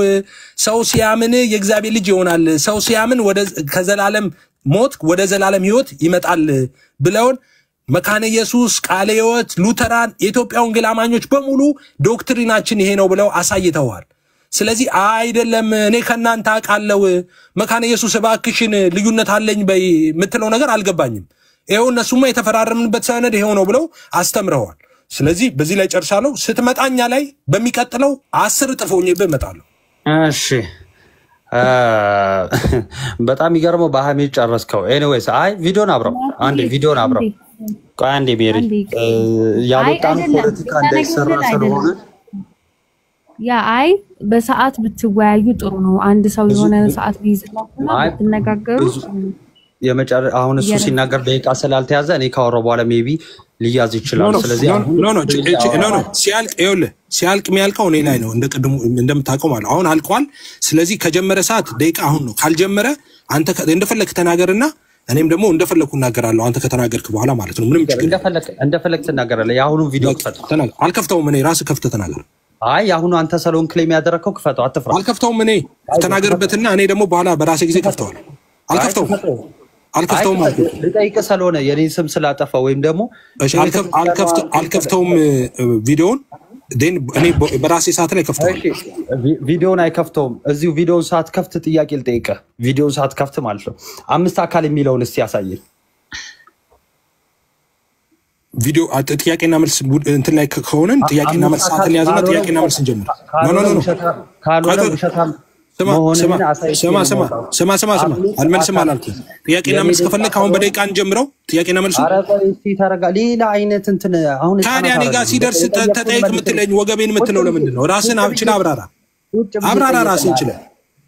ሰው ሲያምን የእግዚአብሔር ልጅ ይሆናል፣ ሰው ሲያምን ከዘላለም ሞት ወደ ዘላለም ሕይወት ይመጣል ብለውን መካነ ኢየሱስ፣ ቃለ ሕይወት፣ ሉተራን፣ የኢትዮጵያ ወንጌል አማኞች በሙሉ ዶክትሪናችን ይሄ ነው ብለው አሳይተዋል። ስለዚህ አይደለም እኔ ከናንተ አቃለው መካነ ኢየሱስ እባክሽን ልዩነት አለኝ በይ ምትለው ነገር አልገባኝም። ይሄው እነሱማ የተፈራረምንበት ሰነድ ይሄው ነው ብለው አስተምረዋል። ስለዚህ በዚህ ላይ ጨርሳለሁ። ስትመጣኛ ላይ በሚቀጥለው 10 እጥፍ ሆኜብህ እመጣለሁ። እሺ በጣም ይገርመው በሐሜት ጨረስከው። ኤኒዌይስ አይ ቪዲዮን አብረው ቆይ አንዴ ሜሪ ያወጣን ፖለቲካ እንዳይሰራ ስለሆነ ያ አይ በሰዓት ብትወያዩ ጥሩ ነው። አንድ ሰው የሆነ ሰዓት ቢይዝላችሁና ብትነጋገሩ አሁን እሱ ሲናገር ደቂቃ ስላልተያዘ እኔ ካወራው በኋላ ሜቢ ሊያዝ ይችላል። ስለዚህ ኖ ሲያልቅ የሚያልቀው እኔ ላይ ነው እንደቀድሞ እንደምታውቀው ማለት አሁን አልቋል። ስለዚህ ከጀመረ ሰዓት ደቂቃ አሁን ነው። ካልጀመረ አንተ እንደፈለክ ተናገርና እኔም ደግሞ እንደፈለኩ እናገራለሁ አንተ ከተናገርክ በኋላ ማለት ነው። ምንም ችግር እንደፈለክ ትናገራለህ። ያሁኑ ቪዲዮ ክፈተው። አልከፍተውም እኔ ራስህ ከፍተህ ተናገር። አይ ያሁኑ አንተ ሰሎን ክሌም ያደረከው ክፈተው አትፍራ። አልከፍተውም እኔ ተናገርበትና እኔ ደግሞ በኋላ በራሴ ጊዜ ከፍተዋለሁ። አልከፍተውም ልጠይቅህ ስለሆነ የኔ ስም ስላጠፋ ወይም ደግሞ አልከፍተውም ቪዲዮውን እኔ በራሴ ሰዓት ላይ ከፍተዋለሁ። ቪዲዮውን አይከፍተውም። እዚሁ ቪዲዮውን ሰዓት ከፍት ጥያቄ ልጠይቅህ። ቪዲዮውን ሰዓት ከፍት ማለት ነው 5 አካል የሚለውን እስቲ ያሳየኝ። ቪዲዮ ጥያቄና መልስ እንትን ላይ ከሆነን ጥያቄና መልስ ሰዓትን ያዝና ጥያቄና መልስ እንጀምር። ስማ አልመልስም አላልኩም። ጥያቄና መልስ ከፈለክ አሁን በደቂቃ እንጀምረው። ጥያቄና መልስ ሌላ አይነት እንትን አሁን ታዲያ እኔ ጋር ሲደርስ ተጠይቅ የምትለኝ ወገቤን የምትለው ለምንድን ነው? ራስን ችለህ አብራራ ራስን ችለህ።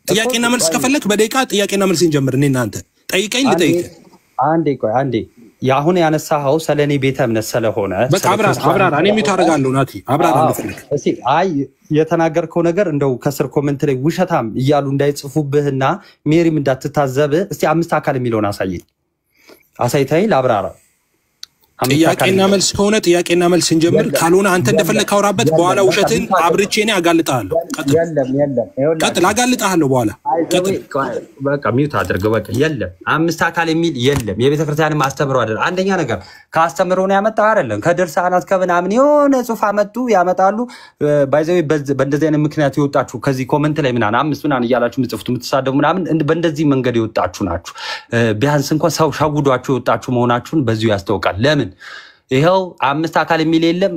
ጥያቄና መልስ ከፈለክ በደቂቃ ጥያቄና መልስ እንጀምር። እኔ እናንተ ጠይቀኝ ልጠይቅ። አንዴ ያሁን ያነሳኸው ስለኔ ቤተ እምነት ስለሆነ በቃ አብራራ። እኔ ምን ታደርጋለሁ ናቲ? አብራራ እንደፈለክ። እሺ አይ የተናገርከው ነገር እንደው ከስር ኮሜንት ላይ ውሸታም እያሉ እንዳይጽፉብህና ሜሪም እንዳትታዘብ እስቲ 5 አካል የሚለውን አሳይተኸኝ ላብራራ። ጥያቄና መልስ ከሆነ ጥያቄና መልስ እንጀምር። ካልሆነ አንተ እንደፈለክ አውራበት። በኋላ ውሸትን አብርቼ እኔ አጋልጣለሁ። ቀጥል አጋልጣለሁ። በኋላ በቃ ሚውት አድርገው። በቃ የለም 5 አካል የሚል የለም። የቤተክርስቲያን ማስተምሮ አይደል። አንደኛ ነገር ካስተምሮ ነው ያመጣው አይደለም። ከድርሳናት ከምናምን የሆነ ጽሁፍ አመጡ ያመጣሉ። ባይዘው በእንደዚህ አይነት ምክንያት ይወጣችሁ ከዚህ ኮሜንት ላይ ምናምን 5 ምናምን እያላችሁ ምጽፍቱ ምትሳደቡ ምናምን በእንደዚህ መንገድ ይወጣችሁ ናችሁ። ቢያንስ እንኳን ሰው ሻጉዷችሁ ይወጣችሁ መሆናችሁን በዚሁ ያስተውቃል። ለምን ይሄው 5 አካል የሚል የለም።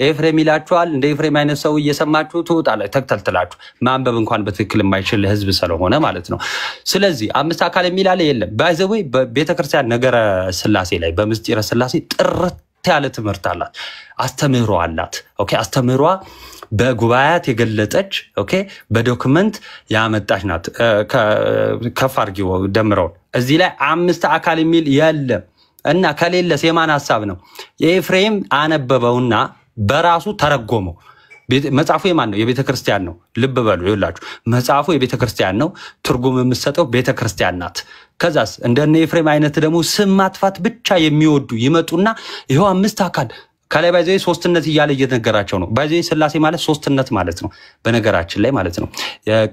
ኤፍሬም ይላችኋል። እንደ ኤፍሬም አይነት ሰው እየሰማችሁ ትወጣላችሁ ተክተልትላችሁ። ማንበብ እንኳን በትክክል የማይችል ህዝብ ስለሆነ ማለት ነው። ስለዚህ 5 አካል የሚል አለ የለም። ባይዘው በቤተክርስቲያን ነገረ ስላሴ ላይ በምስጢረ ስላሴ ጥርት ያለ ትምህርት አላት፣ አስተምህሮ አላት። ኦኬ አስተምህሯ በጉባኤያት የገለጠች ኦኬ በዶክመንት ያመጣች ናት። ከፍ አድርጊው ደምረው እዚህ ላይ 5 አካል የሚል የለም። እና ከሌለስ የማን ሐሳብ ነው? የኤፍሬም አነበበውና በራሱ ተረጎመው። መጽሐፉ የማን ነው? የቤተክርስቲያን ነው። ልብ በሉ ይላችሁ መጽሐፉ የቤተክርስቲያን ነው። ትርጉም የምትሰጠው ቤተክርስቲያን ናት። ከዛስ እንደነ ኤፍሬም አይነት ደግሞ ስም ማጥፋት ብቻ የሚወዱ ይመጡና ይሄው 5 አካል ከላይ ባይዘይ ሶስትነት እያለ እየተነገራቸው ነው። ባይዘይ ስላሴ ማለት ሶስትነት ማለት ነው በነገራችን ላይ ማለት ነው።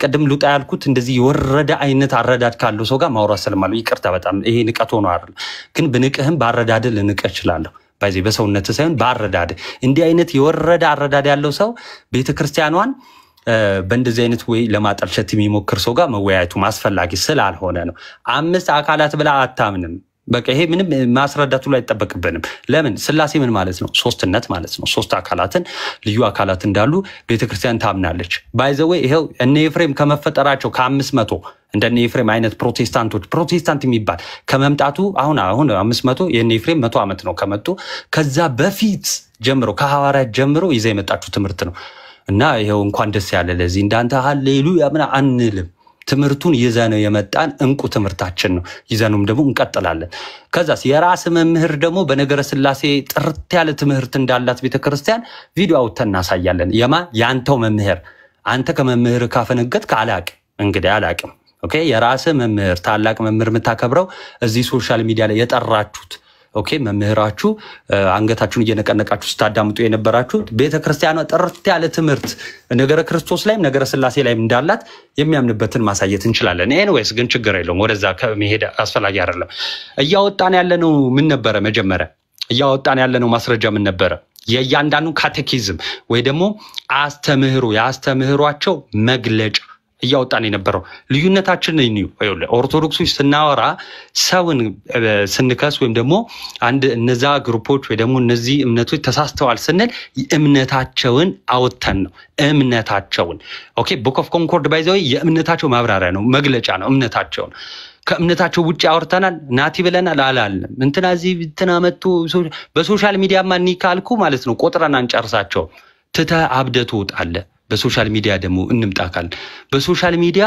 ቀደም ሉጣ ያልኩት እንደዚህ የወረደ አይነት አረዳድ ካለው ሰው ጋር ማውራት ስለማለው ይቅርታ በጣም ይሄ ንቀት ሆኖ አይደል፣ ግን ብንቅህም ባረዳድ ልንቀህ እችላለሁ። ባይዘይ በሰውነት ሳይሆን ባረዳድ እንዲህ አይነት የወረደ አረዳድ ያለው ሰው ቤተክርስቲያኗን በእንደዚህ አይነት ወይ ለማጠልሸት የሚሞክር ሰው ጋር መወያየቱ ማስፈላጊ ስላልሆነ ነው። 5 አካላት ብላ አታምንም። በቃ ይሄ ምንም ማስረዳቱ ላይ አይጠበቅብንም። ለምን ስላሴ ምን ማለት ነው? ሶስትነት ማለት ነው። 3 አካላትን ልዩ አካላት እንዳሉ ቤተክርስቲያን ታምናለች። ባይዘው ይሄው እነ ኤፍሬም ከመፈጠራቸው ከ500 እንደነ ኤፍሬም አይነት ፕሮቴስታንት የሚባል ከመምጣቱ አሁን 500 የነ ኤፍሬም 100 ዓመት ነው ከመጡ። ከዛ በፊት ጀምሮ ከሐዋርያት ጀምሮ ይዘ የመጣችሁ ትምህርት ነው እና ይሄው እንኳን ደስ ያለ ለዚህ እንዳንተ ሃሌሉያ ምን አንልም። ትምህርቱን ይዘነው የመጣን እንቁ ትምህርታችን ነው። ይዘነውም ደግሞ እንቀጥላለን። ከዛስ የራስ መምህር ደግሞ በነገረ ስላሴ ጥርት ያለ ትምህርት እንዳላት ቤተክርስቲያን ቪዲዮ አውጥተን እናሳያለን። ያንተው መምህር አንተ ከመምህር ካፈነገጥክ እንግዲህ አላቅም። ኦኬ የራስ መምህር ታላቅ መምህር የምታከብረው እዚህ ሶሻል ሚዲያ ላይ የጠራችሁት ኦኬ መምህራችሁ አንገታችሁን እየነቀነቃችሁ ስታዳምጡ የነበራችሁ ቤተክርስቲያኗ ጥርት ያለ ትምህርት ነገረ ክርስቶስ ላይም ነገረ ስላሴ ላይም እንዳላት የሚያምንበትን ማሳየት እንችላለን። ኤኒዌይስ ግን ችግር የለውም። ወደዛ ከመሄድ አስፈላጊ አይደለም። እያወጣን ያለነው ምን ነበረ? መጀመሪያ እያወጣን ያለነው ማስረጃ ምን ነበረ? የእያንዳንዱ ካቴኪዝም ወይ ደግሞ አስተምህሮ ያስተምህሯቸው መግለጫ እያወጣን የነበረው ልዩነታችን ነው። ኦርቶዶክሶች ስናወራ ሰውን ስንከስ ወይም ደግሞ አንድ እነዛ ግሩፖች ወይ ደግሞ እነዚህ እምነቶች ተሳስተዋል ስንል እምነታቸውን አወጣን ነው። እምነታቸውን ኦኬ ቡክ ኦፍ ኮንኮርድ ባይ ዘ ወይ የእምነታቸው ማብራሪያ ነው፣ መግለጫ ነው። እምነታቸውን ከእምነታቸው ውጪ አወርተናል፣ ናቲ ብለናል አላልንም። እንትና እዚህ እንትና መጥቶ በሶሻል ሚዲያማ ኒካልኩ ማለት ነው ቆጥረን አንጨርሳቸው። ትተ አብደቱ ወጣለ በሶሻል ሚዲያ ደግሞ እንምጣካል። በሶሻል ሚዲያ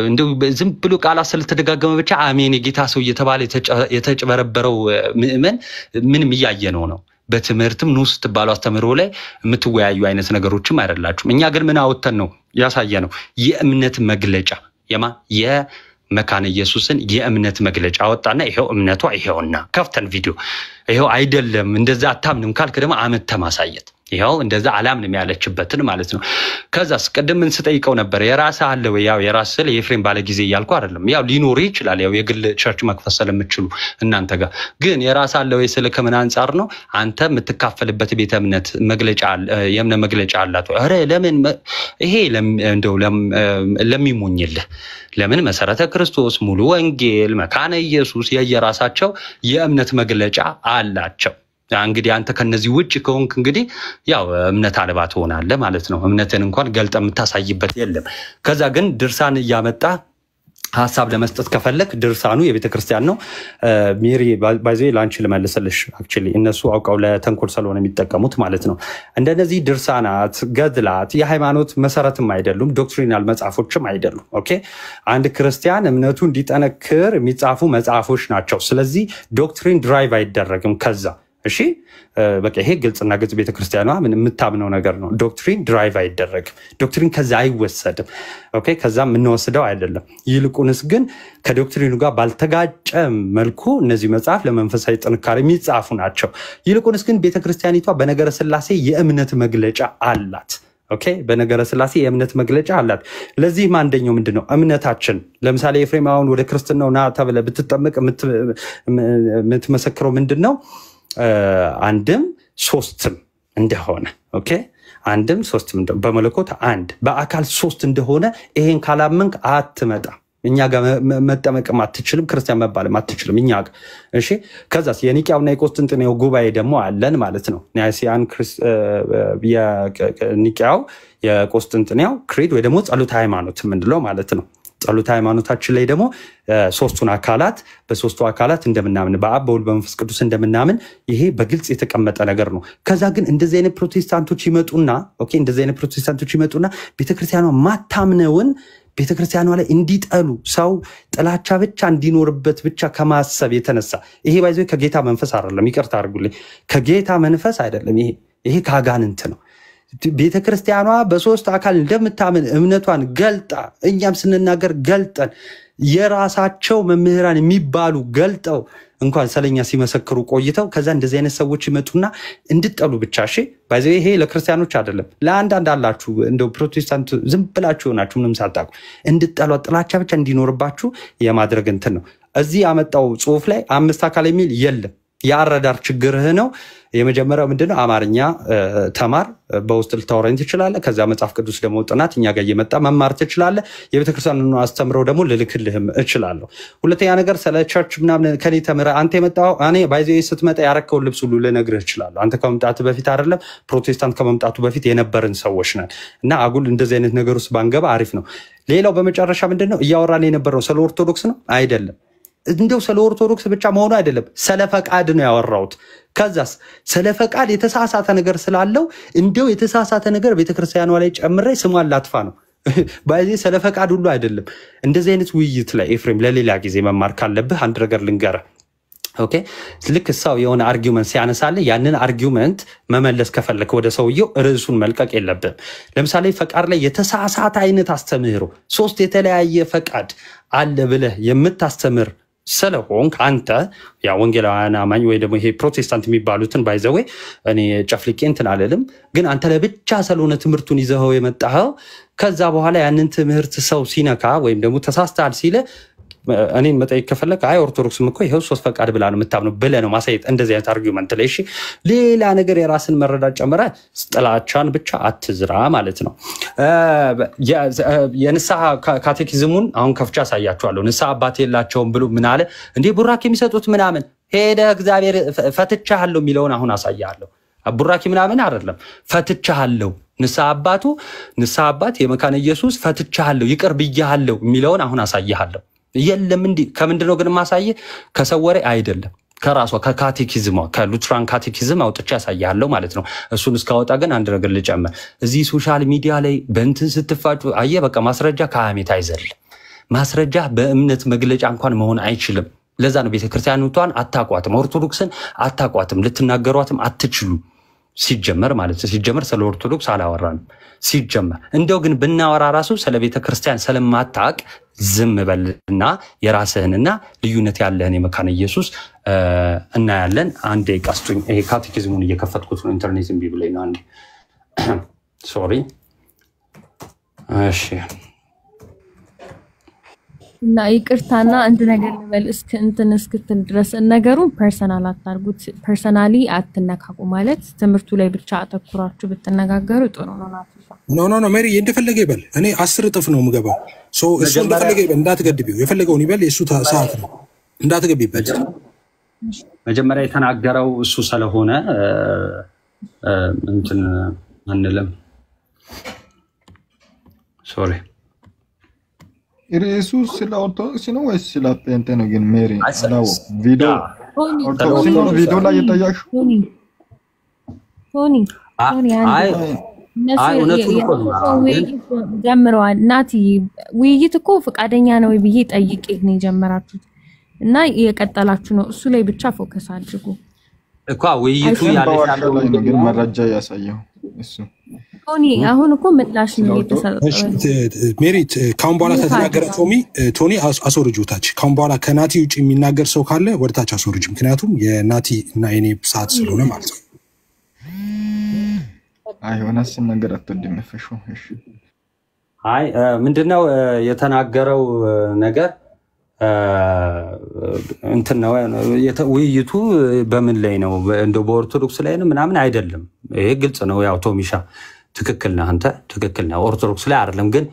እንደው ዝም ብሎ ቃላት ስለተደጋገመ ብቻ አሜን የጌታ ሰው እየተባለ የተጨበረበረው ምእመን ምንም እያየነው ነው። በትምህርትም ንስ ተባሉ አስተምሮ ላይ የምትወያዩ አይነት ነገሮችም አይደላችሁም። እኛ ግን ምን አወጣን ነው ያሳየነው? የእምነት መግለጫ የመካነ ኢየሱስን የእምነት መግለጫ አወጣና ይሄው እምነቷ ይሄውና ከፍተን ቪዲዮ ይሄው አይደለም እንደዛ አታምንም ካልክ ደግሞ አመት ተማሳየት ይሄው እንደዛ አላምንም ያለችበትን ማለት ነው። ከዛስ ቀደም ምን ስጠይቀው ነበር የራስ አለ ወይ? ያው የራስ ስለ የኤፍሬም ባለ ጊዜ ያልኩ አይደለም። ያው ሊኖር ይችላል ያው የግል ቸርች መክፈት ስለምትችሉ እናንተ ጋር ግን የራስ አለ ወይ ስለ ከምን አንፃር ነው አንተ የምትካፈልበት ቤተ እምነት መግለጫ የእምነት መግለጫ አላት ወይ? አረ ለምን ይሄ እንደው ለሚሞኝልህ ለምን መሰረተ ክርስቶስ ሙሉ ወንጌል መካነ ኢየሱስ የየራሳቸው የእምነት መግለጫ አላቸው። እንግዲህ አንተ ከነዚህ ውጪ ከሆንክ እንግዲህ ያው እምነት አልባ ትሆናለህ ማለት ነው። እምነትን እንኳን ገልጠ የምታሳይበት የለም። ከዛ ግን ድርሳን እያመጣ ሐሳብ ለመስጠት ከፈለክ ድርሳኑ የቤተ ክርስቲያን ነው። ሜሪ ባይዘ ላንቺ ልመልስልሽ አክቹሊ እነሱ አውቀው ለተንኮል ስለሆነ የሚጠቀሙት ማለት ነው። እንደነዚህ ድርሳናት ገድላት የሃይማኖት መሰረትም አይደሉም፣ ዶክትሪናል መጽሐፎችም አይደሉም። ኦኬ አንድ ክርስቲያን እምነቱ እንዲጠነክር የሚጻፉ መጽሐፎች ናቸው። ስለዚህ ዶክትሪን ድራይቭ አይደረግም ከዛ እሺ በቃ ይሄ ግልጽና ግልጽ ቤተክርስቲያኗ ምን የምታምነው ነገር ነው። ዶክትሪን ድራይቭ አይደረግም፣ ዶክትሪን ከዛ አይወሰድም። ኦኬ ከዛ የምንወስደው አይደለም። ይልቁንስ ግን ከዶክትሪኑ ጋር ባልተጋጨ መልኩ እነዚህ መጽሐፍ ለመንፈሳዊ ጥንካሬ የሚጻፉ ናቸው። ይልቁንስ ግን ቤተክርስቲያኒቷ በነገረ ስላሴ የእምነት መግለጫ አላት። ኦኬ በነገረ ስላሴ የእምነት መግለጫ አላት። ለዚህም አንደኛው ምንድነው እምነታችን ለምሳሌ ኤፍሬም አሁን ወደ ክርስትናው ና ተብለ ብትጠመቅ የምትመሰክረው ምንድነው? አንድም ሶስትም እንደሆነ ኦኬ አንድም ሶስትም እንደሆነ በመለኮት አንድ በአካል ሶስት እንደሆነ ይሄን ካላመንክ አትመጣ እኛ ጋር መጠመቅም አትችልም፣ ክርስቲያን መባልም አትችልም እኛ ጋር እሺ። ከዛስ የኒቂያውና የቆስጥንጥንያው ጉባኤ ደግሞ አለን ማለት ነው። ኒያሲያን የኒቂያው የቆስጥንጥንያው ክሪድ ወይ ደግሞ ጸሎተ ሃይማኖት ምንድነው ማለት ነው። ጸሎተ ሃይማኖታችን ላይ ደግሞ ሶስቱን አካላት በሶስቱ አካላት እንደምናምን በአብ በወልድ በመንፈስ ቅዱስ እንደምናምን ይሄ በግልጽ የተቀመጠ ነገር ነው። ከዛ ግን እንደዚህ አይነት ፕሮቴስታንቶች ይመጡና ኦኬ እንደዚህ አይነት ፕሮቴስታንቶች ይመጡና ቤተክርስቲያኗ ማታምነውን ቤተክርስቲያኗ ላይ እንዲጠሉ ሰው ጥላቻ ብቻ እንዲኖርበት ብቻ ከማሰብ የተነሳ ይሄ ባይዘው ከጌታ መንፈስ አይደለም፣ ይቅርታ አድርጉልኝ፣ ከጌታ መንፈስ አይደለም። ይሄ ካጋንንት ነው። ቤተክርስቲያኗ በሶስት አካል እንደምታምን እምነቷን ገልጣ እኛም ስንናገር ገልጠን የራሳቸው መምህራን የሚባሉ ገልጠው እንኳን ሰለኛ ሲመሰክሩ ቆይተው ከዛ እንደዚህ አይነት ሰዎች ይመጡና እንድጠሉ ብቻ እሺ ባይዘው ይሄ ለክርስቲያኖች አይደለም ለአንዳንድ አላችሁ እንደው ፕሮቴስታንት ዝም ብላችሁ ሆናችሁ ምንም ሳታውቁ እንድጠሉ ጥላቻ ብቻ እንዲኖርባችሁ የማድረግ እንትን ነው። እዚህ ያመጣው ጽሁፍ ላይ 5 አካል የሚል የለም። ያረዳር ችግርህ ነው። የመጀመሪያው ምንድነው? አማርኛ ተማር፣ በውስጥ ልታወራኝ ትችላለህ። ከዛ መጽሐፍ ቅዱስ ደግሞ ጥናት እኛ ጋር እየመጣ መማር ትችላለህ። የቤተክርስቲያኑን አስተምረው ደግሞ ልልክልህም እችላለሁ። ሁለተኛ ነገር ስለ ቸርች ምናምን ከኔ ተምረህ አንተ የመጣው እኔ ባይዘይ ስትመጣ ያረከው ልብስ ሁሉ ልነግርህ እችላለሁ። አንተ ከመምጣቱ በፊት አይደለም ፕሮቴስታንት ከመምጣቱ በፊት የነበርን ሰዎች ነን እና አጉል እንደዚህ አይነት ነገር ውስጥ ባንገባ አሪፍ ነው። ሌላው በመጨረሻ ምንድነው እያወራን የነበረው ስለ ኦርቶዶክስ ነው አይደለም። እንደው ስለ ኦርቶዶክስ ብቻ መሆኑ አይደለም፣ ስለ ፈቃድ ነው ያወራሁት። ከዛስ ስለ ፈቃድ የተሳሳተ ነገር ስላለው እንደው የተሳሳተ ነገር ቤተክርስቲያኗ ላይ ጨምሬ ስሟን ላጥፋ ነው። ባይዚ ስለ ፈቃድ ሁሉ አይደለም። እንደዚህ አይነት ውይይት ላይ ኤፍሬም ለሌላ ጊዜ መማር ካለብህ አንድ ነገር ልንገርህ። ኦኬ ልክ ሰው የሆነ አርጊውመንት ሲያነሳለ ያንን አርጊውመንት መመለስ ከፈለክ ወደ ሰውየው ርዕሱን መልቀቅ የለብህም። ለምሳሌ ፈቃድ ላይ የተሳሳተ አይነት አስተምህሮ ሶስት የተለያየ ፈቃድ አለ ብለህ የምታስተምር ስለሆንክ አንተ ያ ወንጌላውያን አማኝ ወይ ደግሞ ይሄ ፕሮቴስታንት የሚባሉትን ባይዘው እኔ ጨፍልቄ እንትን አለልም፣ ግን አንተ ለብቻ ስለሆነ ትምህርቱን ይዘው የመጣኸው ከዛ በኋላ ያንን ትምህርት ሰው ሲነካ ወይም ደግሞ ተሳስተሃል ሲለ እኔን መጠየቅ ከፈለክ አይ ኦርቶዶክስም እኮ ይሄው ሶስት ፈቃድ ብላ ነው የምታምነው ብለህ ነው ማሳየት። እንደዚህ አይነት አርጊውመንት ላይ እሺ፣ ሌላ ነገር የራስን መረዳት ጨምረህ ጥላቻን ብቻ አትዝራ ማለት ነው። የንስሐ ካቴኪዝሙን አሁን ከፍቻ አሳያችኋለሁ። ንስሐ አባት የላቸውም ብሎ ምን አለ እንዴ ቡራኬ የሚሰጡት ምናምን ሄደ እግዚአብሔር ፈትቻለሁ የሚለውን አሁን አሳያለሁ። ቡራኬ ምናምን አይደለም ፈትቻለሁ። ንስሐ አባት የመካነ ኢየሱስ ፈትቻለሁ ይቅር ብያለሁ የሚለውን አሁን አሳያለሁ። የለም እንዴ ከምንድን ነው ግን ማሳየ? ከሰው ወሬ አይደለም ከራሷ ከካቴኪዝሟ ከሉትራን ካቴኪዝም አውጥቼ ያሳያለሁ ማለት ነው። እሱን እስካወጣ ግን አንድ ነገር ልጨምር። እዚህ ሶሻል ሚዲያ ላይ በእንትን ስትፋጩ አየ በቃ ማስረጃ ከሐሜት አይዘልም። ማስረጃ በእምነት መግለጫ እንኳን መሆን አይችልም። ለዛ ነው ቤተክርስቲያኒቷን አታቋትም፣ ኦርቶዶክስን አታቋትም፣ ልትናገሯትም አትችሉ። ሲጀመር ማለት ሲጀመር ስለ ኦርቶዶክስ አላወራንም። ሲጀመር እንደው ግን ብናወራ ራሱ ስለ ቤተክርስቲያን ስለማታቅ ዝም በልና የራስህንና ልዩነት ያለህን የመካነ ኢየሱስ እናያለን። አንዴ ቃስጡኝ። ይሄ ካቴኪዝሙን እየከፈትኩት ነው። ኢንተርኔት እምቢ ብለኝ ነው። አንዴ ሶሪ። እሺ እና ይቅርታና አንድ ነገር ልበል እስክትል ድረስ ነገሩን ፐርሰናል አታርጉት። ፐርሰናሊ አትነካቁ ማለት ትምህርቱ ላይ ብቻ አተኩራችሁ ብትነጋገሩ ጥሩ ነው። ኖ ሜሪ እንደፈለገ ይበል። እኔ 10 እጥፍ ነው የምገባው። እሱ እንደፈለገ ይበል፣ እንዳትገድቢው። የፈለገውን ይበል፣ የእሱ ሰዓት ነው፣ እንዳትገቢበት። መጀመሪያ የተናገረው እሱ ስለሆነ እንትን አንልም። ሶሪ ኢየሱስ ስለ ኦርቶዶክስ ነው ወይስ ስለ ጴንጤ ነው? ግን ሜሪ አላው ቪዲዮ ኦርቶዶክስ ነው ቪዲዮ ላይ የታያሹ ቶኒ አይ እውነቱን እኮ ነው ጀምረዋል። ናቲ ውይይት እኮ ፈቃደኛ ነው ብዬ ጠይቄ ነው የጀመራችሁት እና የቀጠላችሁ ነው። እሱ ላይ ብቻ ፎከስ አድርጉ እኮ ውይይቱ ያለው ግን መረጃ ያሳየው እሱ ቶኒ አሁን እኮ ምላሽ ነው የተሰጠው። ሜሪት ካሁን በኋላ ከተናገረ ቶኒ አስወርጁታች። ካሁን በኋላ ከናቲ ውጭ የሚናገር ሰው ካለ ወደታች አስወርጅ። ምክንያቱም የናቲ እና የኔ ሰዓት ስለሆነ ማለት ነው። አይሆናስ ነገር አትወድም ፈሹ። እሺ አይ ምንድነው የተናገረው ነገር እንትን ነው ውይይቱ በምን ላይ ነው? እንደው በኦርቶዶክስ ላይ ነው ምናምን አይደለም። ይሄ ግልጽ ነው። ያው ቶሚሻ ትክክል ነህ፣ አንተ ትክክል ነህ። ኦርቶዶክስ ላይ አይደለም ግን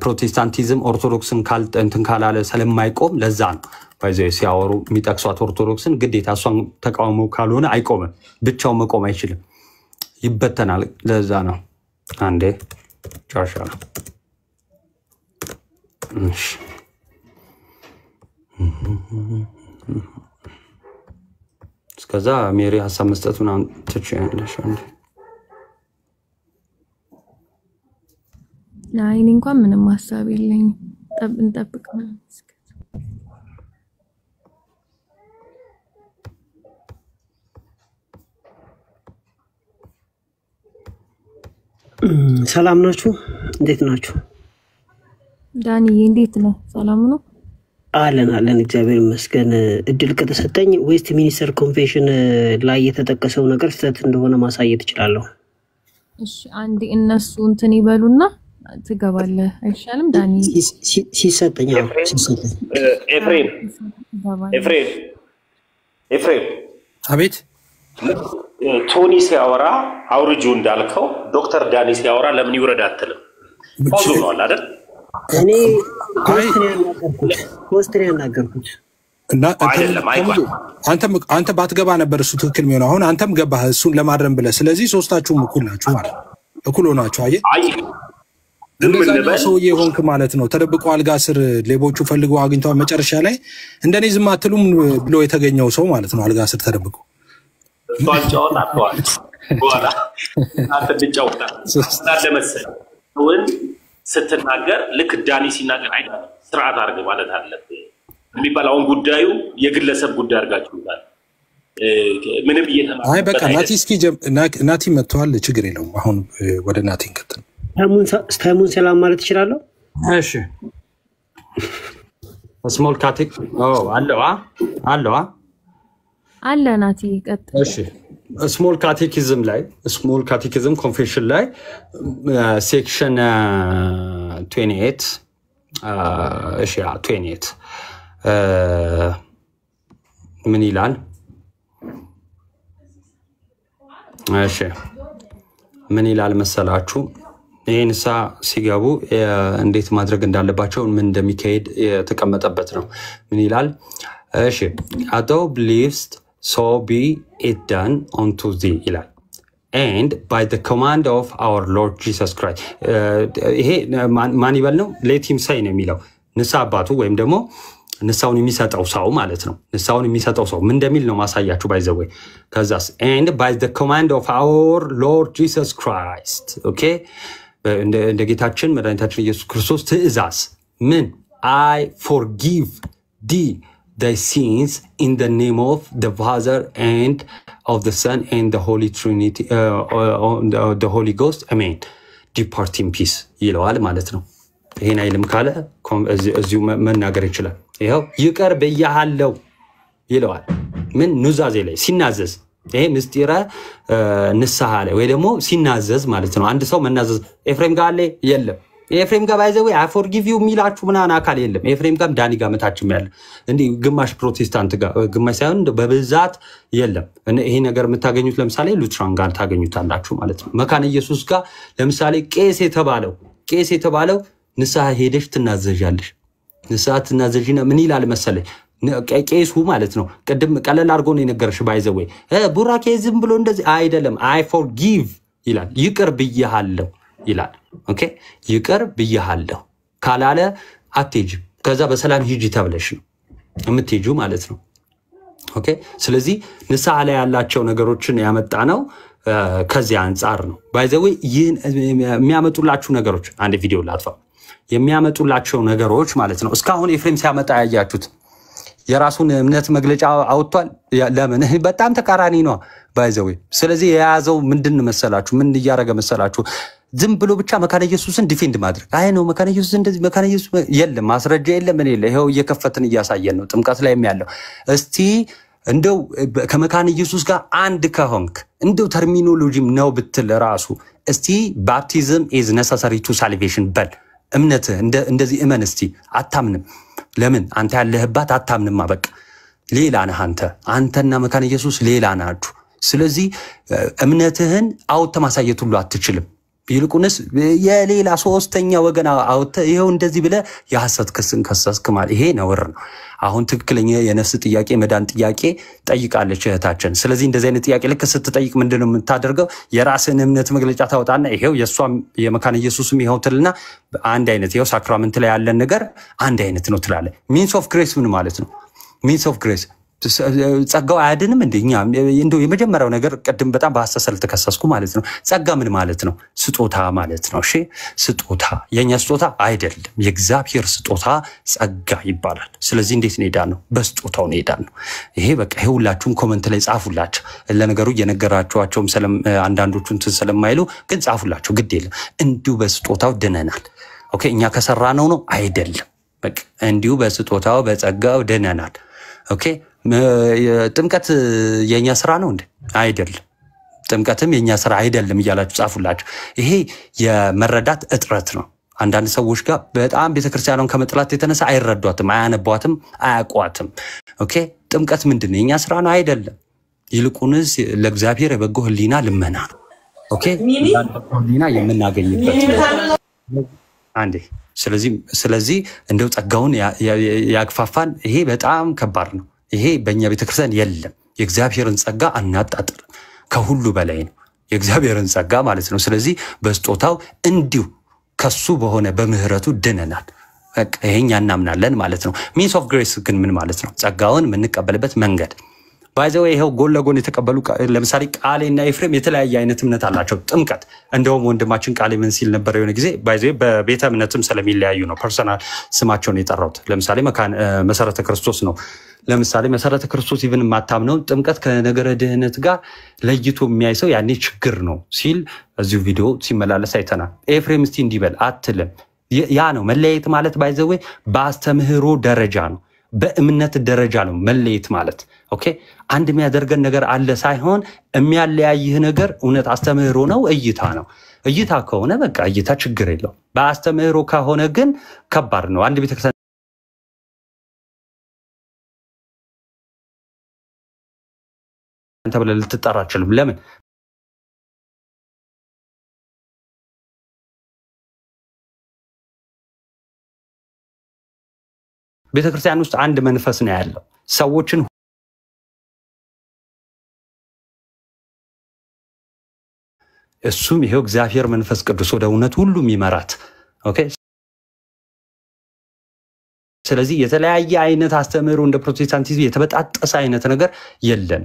ፕሮቴስታንቲዝም ኦርቶዶክስን እንትን ካላለ ስለማይቆም ለዛ ነው ባይዘው ሲያወሩ የሚጠቅሷት ኦርቶዶክስን ግዴታ እሷን ተቃውሞ ካልሆነ አይቆምም። ብቻው መቆም አይችልም፣ ይበተናል። ለዛ ነው አንዴ ቻሻ እሺ እስከዛ ሜሪ ሀሳብ መስጠት ምናምን ትችያለሽ። አንዴ ናይ እንኳን ምንም ሀሳብ የለኝም። እንጠብቅ ማለት ሰላም ናችሁ? እንዴት ናችሁ? ዳኒ እንዴት ነው? ሰላም ነው? አለን እግዚአብሔር ይመስገን። እድል ከተሰጠኝ ዌስት ሚኒስተር ኮንቬንሽን ላይ የተጠቀሰው ነገር ስህተት እንደሆነ ማሳየት እችላለሁ። እሺ አንዴ እነሱ እንትን ይበሉና ትገባለህ አይሻልም? ዳኒ ሲሰጠኝ ኤፍሬም አቤት። ቶኒ ሲያወራ አውርጁ እንዳልከው ዶክተር ዳኒ ሲያወራ ለምን ይውረድ አትልም? ፖዝ ሆኗል አይደል? እኔ ኮስትሪያ ያናገርኩት እና አንተ ባትገባ ነበር እሱ ትክክል የሚሆነው። አሁን አንተም ገባህ እሱን ለማረም ብለህ። ስለዚህ ሶስታችሁም እኩል ናችሁ ማለት ነው። እኩል ሆናችሁ አየህ። እንደዛ ሰውዬ ሆንክ ማለት ነው። ተደብቆ አልጋ ስር ሌቦቹ ፈልገው አግኝተው መጨረሻ ላይ እንደኔ ዝም አትሉም ብሎ የተገኘው ሰው ማለት ነው። አልጋ ስር ተደብቆ ቷንጫውን አጥቷል። በኋላ አንተ ልጫውታ ለመሰል ወን ስትናገር ልክ ዳኒ ሲናገር አይደል ስርዓት አድርግ ማለት አለብህ የሚባለው ጉዳዩ የግለሰብ ጉዳይ አድርጋችሁታል። ምንም እየተማረ አይ በቃ ናቲ እስኪ ናቲ መጥቷል፣ ችግር የለውም። አሁን ወደ ናቲ እንከተል። ታሙን ሰላም ማለት ይችላል። እሺ ስሞል ካቴክ አለዋ አለ ናቲ ቀጥል። እሺ ስሞል ካቴኪዝም ላይ ስሞል ካቴኪዝም ኮንፌሽን ላይ ሴክሽን 28 እሺ 28 ምን ይላል? እሺ ምን ይላል መሰላችሁ? ይሄን ሲገቡ እንዴት ማድረግ እንዳለባቸው ምን እንደሚካሄድ የተቀመጠበት ነው። ምን ይላል? እሺ although believed so be it done unto thee ይላል and by the command of our Lord Jesus Christ ይሄ ማን ይበል ነው? let him say ነው የሚለው ንስሐ አባቱ ወይም ደግሞ ንስሐውን የሚሰጠው ሰው ማለት ነው። ንስሐውን የሚሰጠው ሰው ምን እንደሚል ነው ማሳያችሁ ባይዘወይ። ከዛስ and by the command of our Lord Jesus Christ okay እንደ ጌታችን መድኃኒታችን ኢየሱስ ክርስቶስ ትእዛዝ ምን I forgive thee thy sins in the name of the Father and of the Son and the Holy Trinity the Holy Ghost amen depart in peace ይለዋል ማለት ነው። ይሄን አይልም ካለ እዚሁ መናገር ይችላል። ይሄው ይቅር በያሃለው ይለዋል። ምን ኑዛዜ ላይ ሲናዘዝ ይሄ ምስጢረ ንስሐ ላይ ወይ ደግሞ ሲናዘዝ ማለት ነው። አንድ ሰው መናዘዝ ኤፍሬም ጋር አለ የለም? ኤፍሬም ጋር ባይዘው I forgive you ሚላችሁ ምናን አካል የለም። ኤፍሬም ጋር ዳኒ ጋር መታችም ያለ እንዴ ግማሽ ፕሮቴስታንት ጋር ግማሽ ሳይሆን በብዛት የለም። ይሄ ነገር የምታገኙት ለምሳሌ ሉትራን ጋር ታገኙታላችሁ ማለት ነው። መካነ ኢየሱስ ጋር ለምሳሌ ቄስ የተባለው ንስሐ ሄደሽ ትናዘዣለሽ። ንስሐ ትናዘዥና ምን ይላል መሰለኝ ቄሱ ማለት ነው። ቅድም ቀለል አድርጎ ነው የነገረሽ ባይዘው ቡራኬ ዝም ብሎ እንደዚህ አይደለም። I forgive ይላል። ይቅር ብያለሁ ይላል። ኦኬ ይቅር ብያለሁ ካላለ አትሄጂም። ከዛ በሰላም ሂጂ ተብለሽ ነው የምትሄጂው ማለት ነው። ኦኬ ስለዚህ ንስሐ ላይ ያላቸው ነገሮችን ያመጣ ነው ከዚህ አንፃር ነው። ባይዘው ይህን የሚያመጡላችሁ ነገሮች አንድ ቪዲዮ ላጥፋ። የሚያመጡላቸው ነገሮች ማለት ነው እስካሁን ኤፍሬም ሲያመጣ ያያችሁት የራሱን እምነት መግለጫ አውጥቷል። ለምን በጣም ተቃራኒ ነው ባይዘው። ስለዚህ የያዘው ምንድን መሰላችሁ? ምን እያደረገ መሰላችሁ? ዝም ብሎ ብቻ መካነ ኢየሱስን ዲፌንድ ማድረግ። አይ ነው መካነ ኢየሱስ እንደዚህ መካነ ኢየሱስ የለም ማስረጃ የለም ምን የለ። ይሄው እየከፈትን እያሳየን ነው ጥምቀት ላይም ያለው። እስቲ እንደው ከመካነ ኢየሱስ ጋር አንድ ከሆንክ እንደው ተርሚኖሎጂም ነው ብትል ራሱ እስቲ ባፕቲዝም is necessary to salvation በል እምነትህ እንደዚህ እመን እስቲ። አታምንም? ለምን አንተ ያለህባት አታምንማ። በቃ ሌላ ነህ አንተና መካነ ኢየሱስ ሌላ ናችሁ። ስለዚህ እምነትህን አውጥተህ ማሳየት ሁሉ አትችልም። ይልቁንስ የሌላ ሶስተኛ ወገን አውጥተህ ይሄው እንደዚህ ብለህ የሐሰት ክስን ከሰስክ ማለት ይሄ ነውር ነው። አሁን ትክክለኛ የነፍስ ጥያቄ መዳን ጥያቄ ጠይቃለች እህታችን። ስለዚህ እንደዚህ አይነት ጥያቄ ልክ ስትጠይቅ ምንድነው የምታደርገው? የራስን እምነት መግለጫ ታወጣና ይሄው የሷም የመካነ ኢየሱስም ይሄው ትልና አንድ አይነት ይሄው ሳክራመንት ላይ ያለን ነገር አንድ አይነት ነው ትላለ። ሚንስ ኦፍ ግሬስ ምን ማለት ነው? ሚንስ ኦፍ ግሬስ ጸጋው አያድንም እንደኛ እንደው የመጀመሪያው ነገር ቀደም በጣም በሐሰሰል ተከሰስኩ ማለት ነው። ጸጋ ምን ማለት ነው? ስጦታ ማለት ነው። እሺ ስጦታ የኛ ስጦታ አይደለም። የእግዚአብሔር ስጦታ ጸጋ ይባላል። ስለዚህ እንዴት ነው ሄዳን ነው? በስጦታው ነው ሄዳን ነው። ይሄ በቃ ይሄ ሁላችሁም ኮሜንት ላይ ጻፉላችሁ። ለነገሩ እየነገራችኋቸውም አንዳንዶቹን ስለማይሉ ግን ጻፉላችሁ ግድ የለም። እንዲሁ በስጦታው ድነናል። ኦኬ እኛ ከሰራነው ነው አይደለም። በቃ እንዲሁ በስጦታው በጸጋው ድነናል። ኦኬ ጥምቀት የኛ ስራ ነው እንዴ? አይደለም። ጥምቀትም የኛ ስራ አይደለም እያላችሁ ጻፉላችሁ። ይሄ የመረዳት እጥረት ነው። አንዳንድ ሰዎች ጋር በጣም ቤተክርስቲያኑን ከመጥላት የተነሳ አይረዷትም፣ አያነቧትም፣ አያቋትም። ኦኬ ጥምቀት ምንድነው? የኛ ስራ ነው አይደለም። ይልቁንስ ለእግዚአብሔር የበጎ ህሊና ልመና ነው። ኦኬ ህሊና የምናገኝበት አንዴ ስለዚህ እንደው ጸጋውን ያግፋፋን። ይሄ በጣም ከባድ ነው። ይሄ በእኛ ቤተክርስቲያን የለም። የእግዚአብሔርን ጸጋ አናጣጥር። ከሁሉ በላይ ነው የእግዚአብሔርን ጸጋ ማለት ነው። ስለዚህ በስጦታው እንዲሁ ከሱ በሆነ በምህረቱ ድነናል። በቃ ይሄኛ እናምናለን ማለት ነው። ሚንስ ኦፍ ግሬስ ግን ምን ማለት ነው? ጸጋውን የምንቀበልበት መንገድ ባይዘው ይሄው ጎን ለጎን የተቀበሉ ለምሳሌ ቃሌና ኤፍሬም የተለያየ አይነት እምነት አላቸው። ጥምቀት እንደውም ወንድማችን ቃሌ ምን ሲል ነበር የሆነ ጊዜ ባይዘው በቤተ እምነትም ስለሚለያዩ ነው ፐርሰናል ስማቸውን የጠራሁት። ለምሳሌ መሰረተ ክርስቶስ ነው። ለምሳሌ መሰረተ ክርስቶስ ይብን ማታምነው ጥምቀት ከነገረ ድህነት ጋር ለይቶ የሚያይ ሰው ያኔ ችግር ነው ሲል እዚሁ ቪዲዮ ሲመላለስ አይተናል። ኤፍሬም እስቲ እንዲበል አትልም። ያ ነው መለየት ማለት ባይዘው በአስተምህሮ ደረጃ ነው፣ በእምነት ደረጃ ነው መለየት ማለት። ኦኬ አንድ የሚያደርገን ነገር አለ ሳይሆን የሚያለያይህ ነገር እውነት አስተምህሮ ነው እይታ ነው። እይታ ከሆነ በቃ እይታ ችግር የለው። በአስተምህሮ ከሆነ ግን ከባድ ነው። አንድ ቤተክርስቲያን ተብለህ ልትጠራ አትችልም። ለምን? ቤተክርስቲያን ውስጥ አንድ መንፈስ ነው ያለው። ሰዎችን እሱም ይሄው እግዚአብሔር መንፈስ ቅዱስ ወደ እውነት ሁሉ የሚመራት ኦኬ። ስለዚህ የተለያየ አይነት አስተምህሮ እንደ ፕሮቴስታንቲዝም የተበጣጠሰ አይነት ነገር የለም።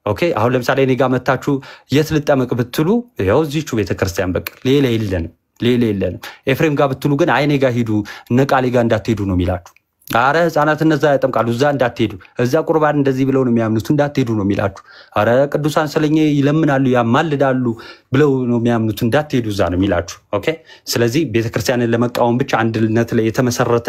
ኦኬ አሁን ለምሳሌ እኔ ጋር መታችሁ የት ልጠመቅ ብትሉ ያው እዚቹ ቤተክርስቲያን በቃ ሌላ የለንም። ኤፍሬም ጋር ብትሉ ግን አይኔ ጋር ሂዱ እነ ቃሌ ጋር እንዳትሄዱ ነው የሚላችሁ። አረ ህፃናት እነዛ ያጠምቃሉ እዛ እንዳትሄዱ፣ እዛ ቁርባን እንደዚህ ብለው ነው የሚያምኑት እንዳትሄዱ ነው የሚላችሁ። አረ ቅዱሳን ስለኛ ይለምናሉ ያማልዳሉ ብለው ነው የሚያምኑት እንዳትሄዱ እዛ ነው የሚላችሁ። ኦኬ ስለዚህ ቤተክርስቲያንን ለመቃወም ብቻ አንድነት ላይ የተመሰረተ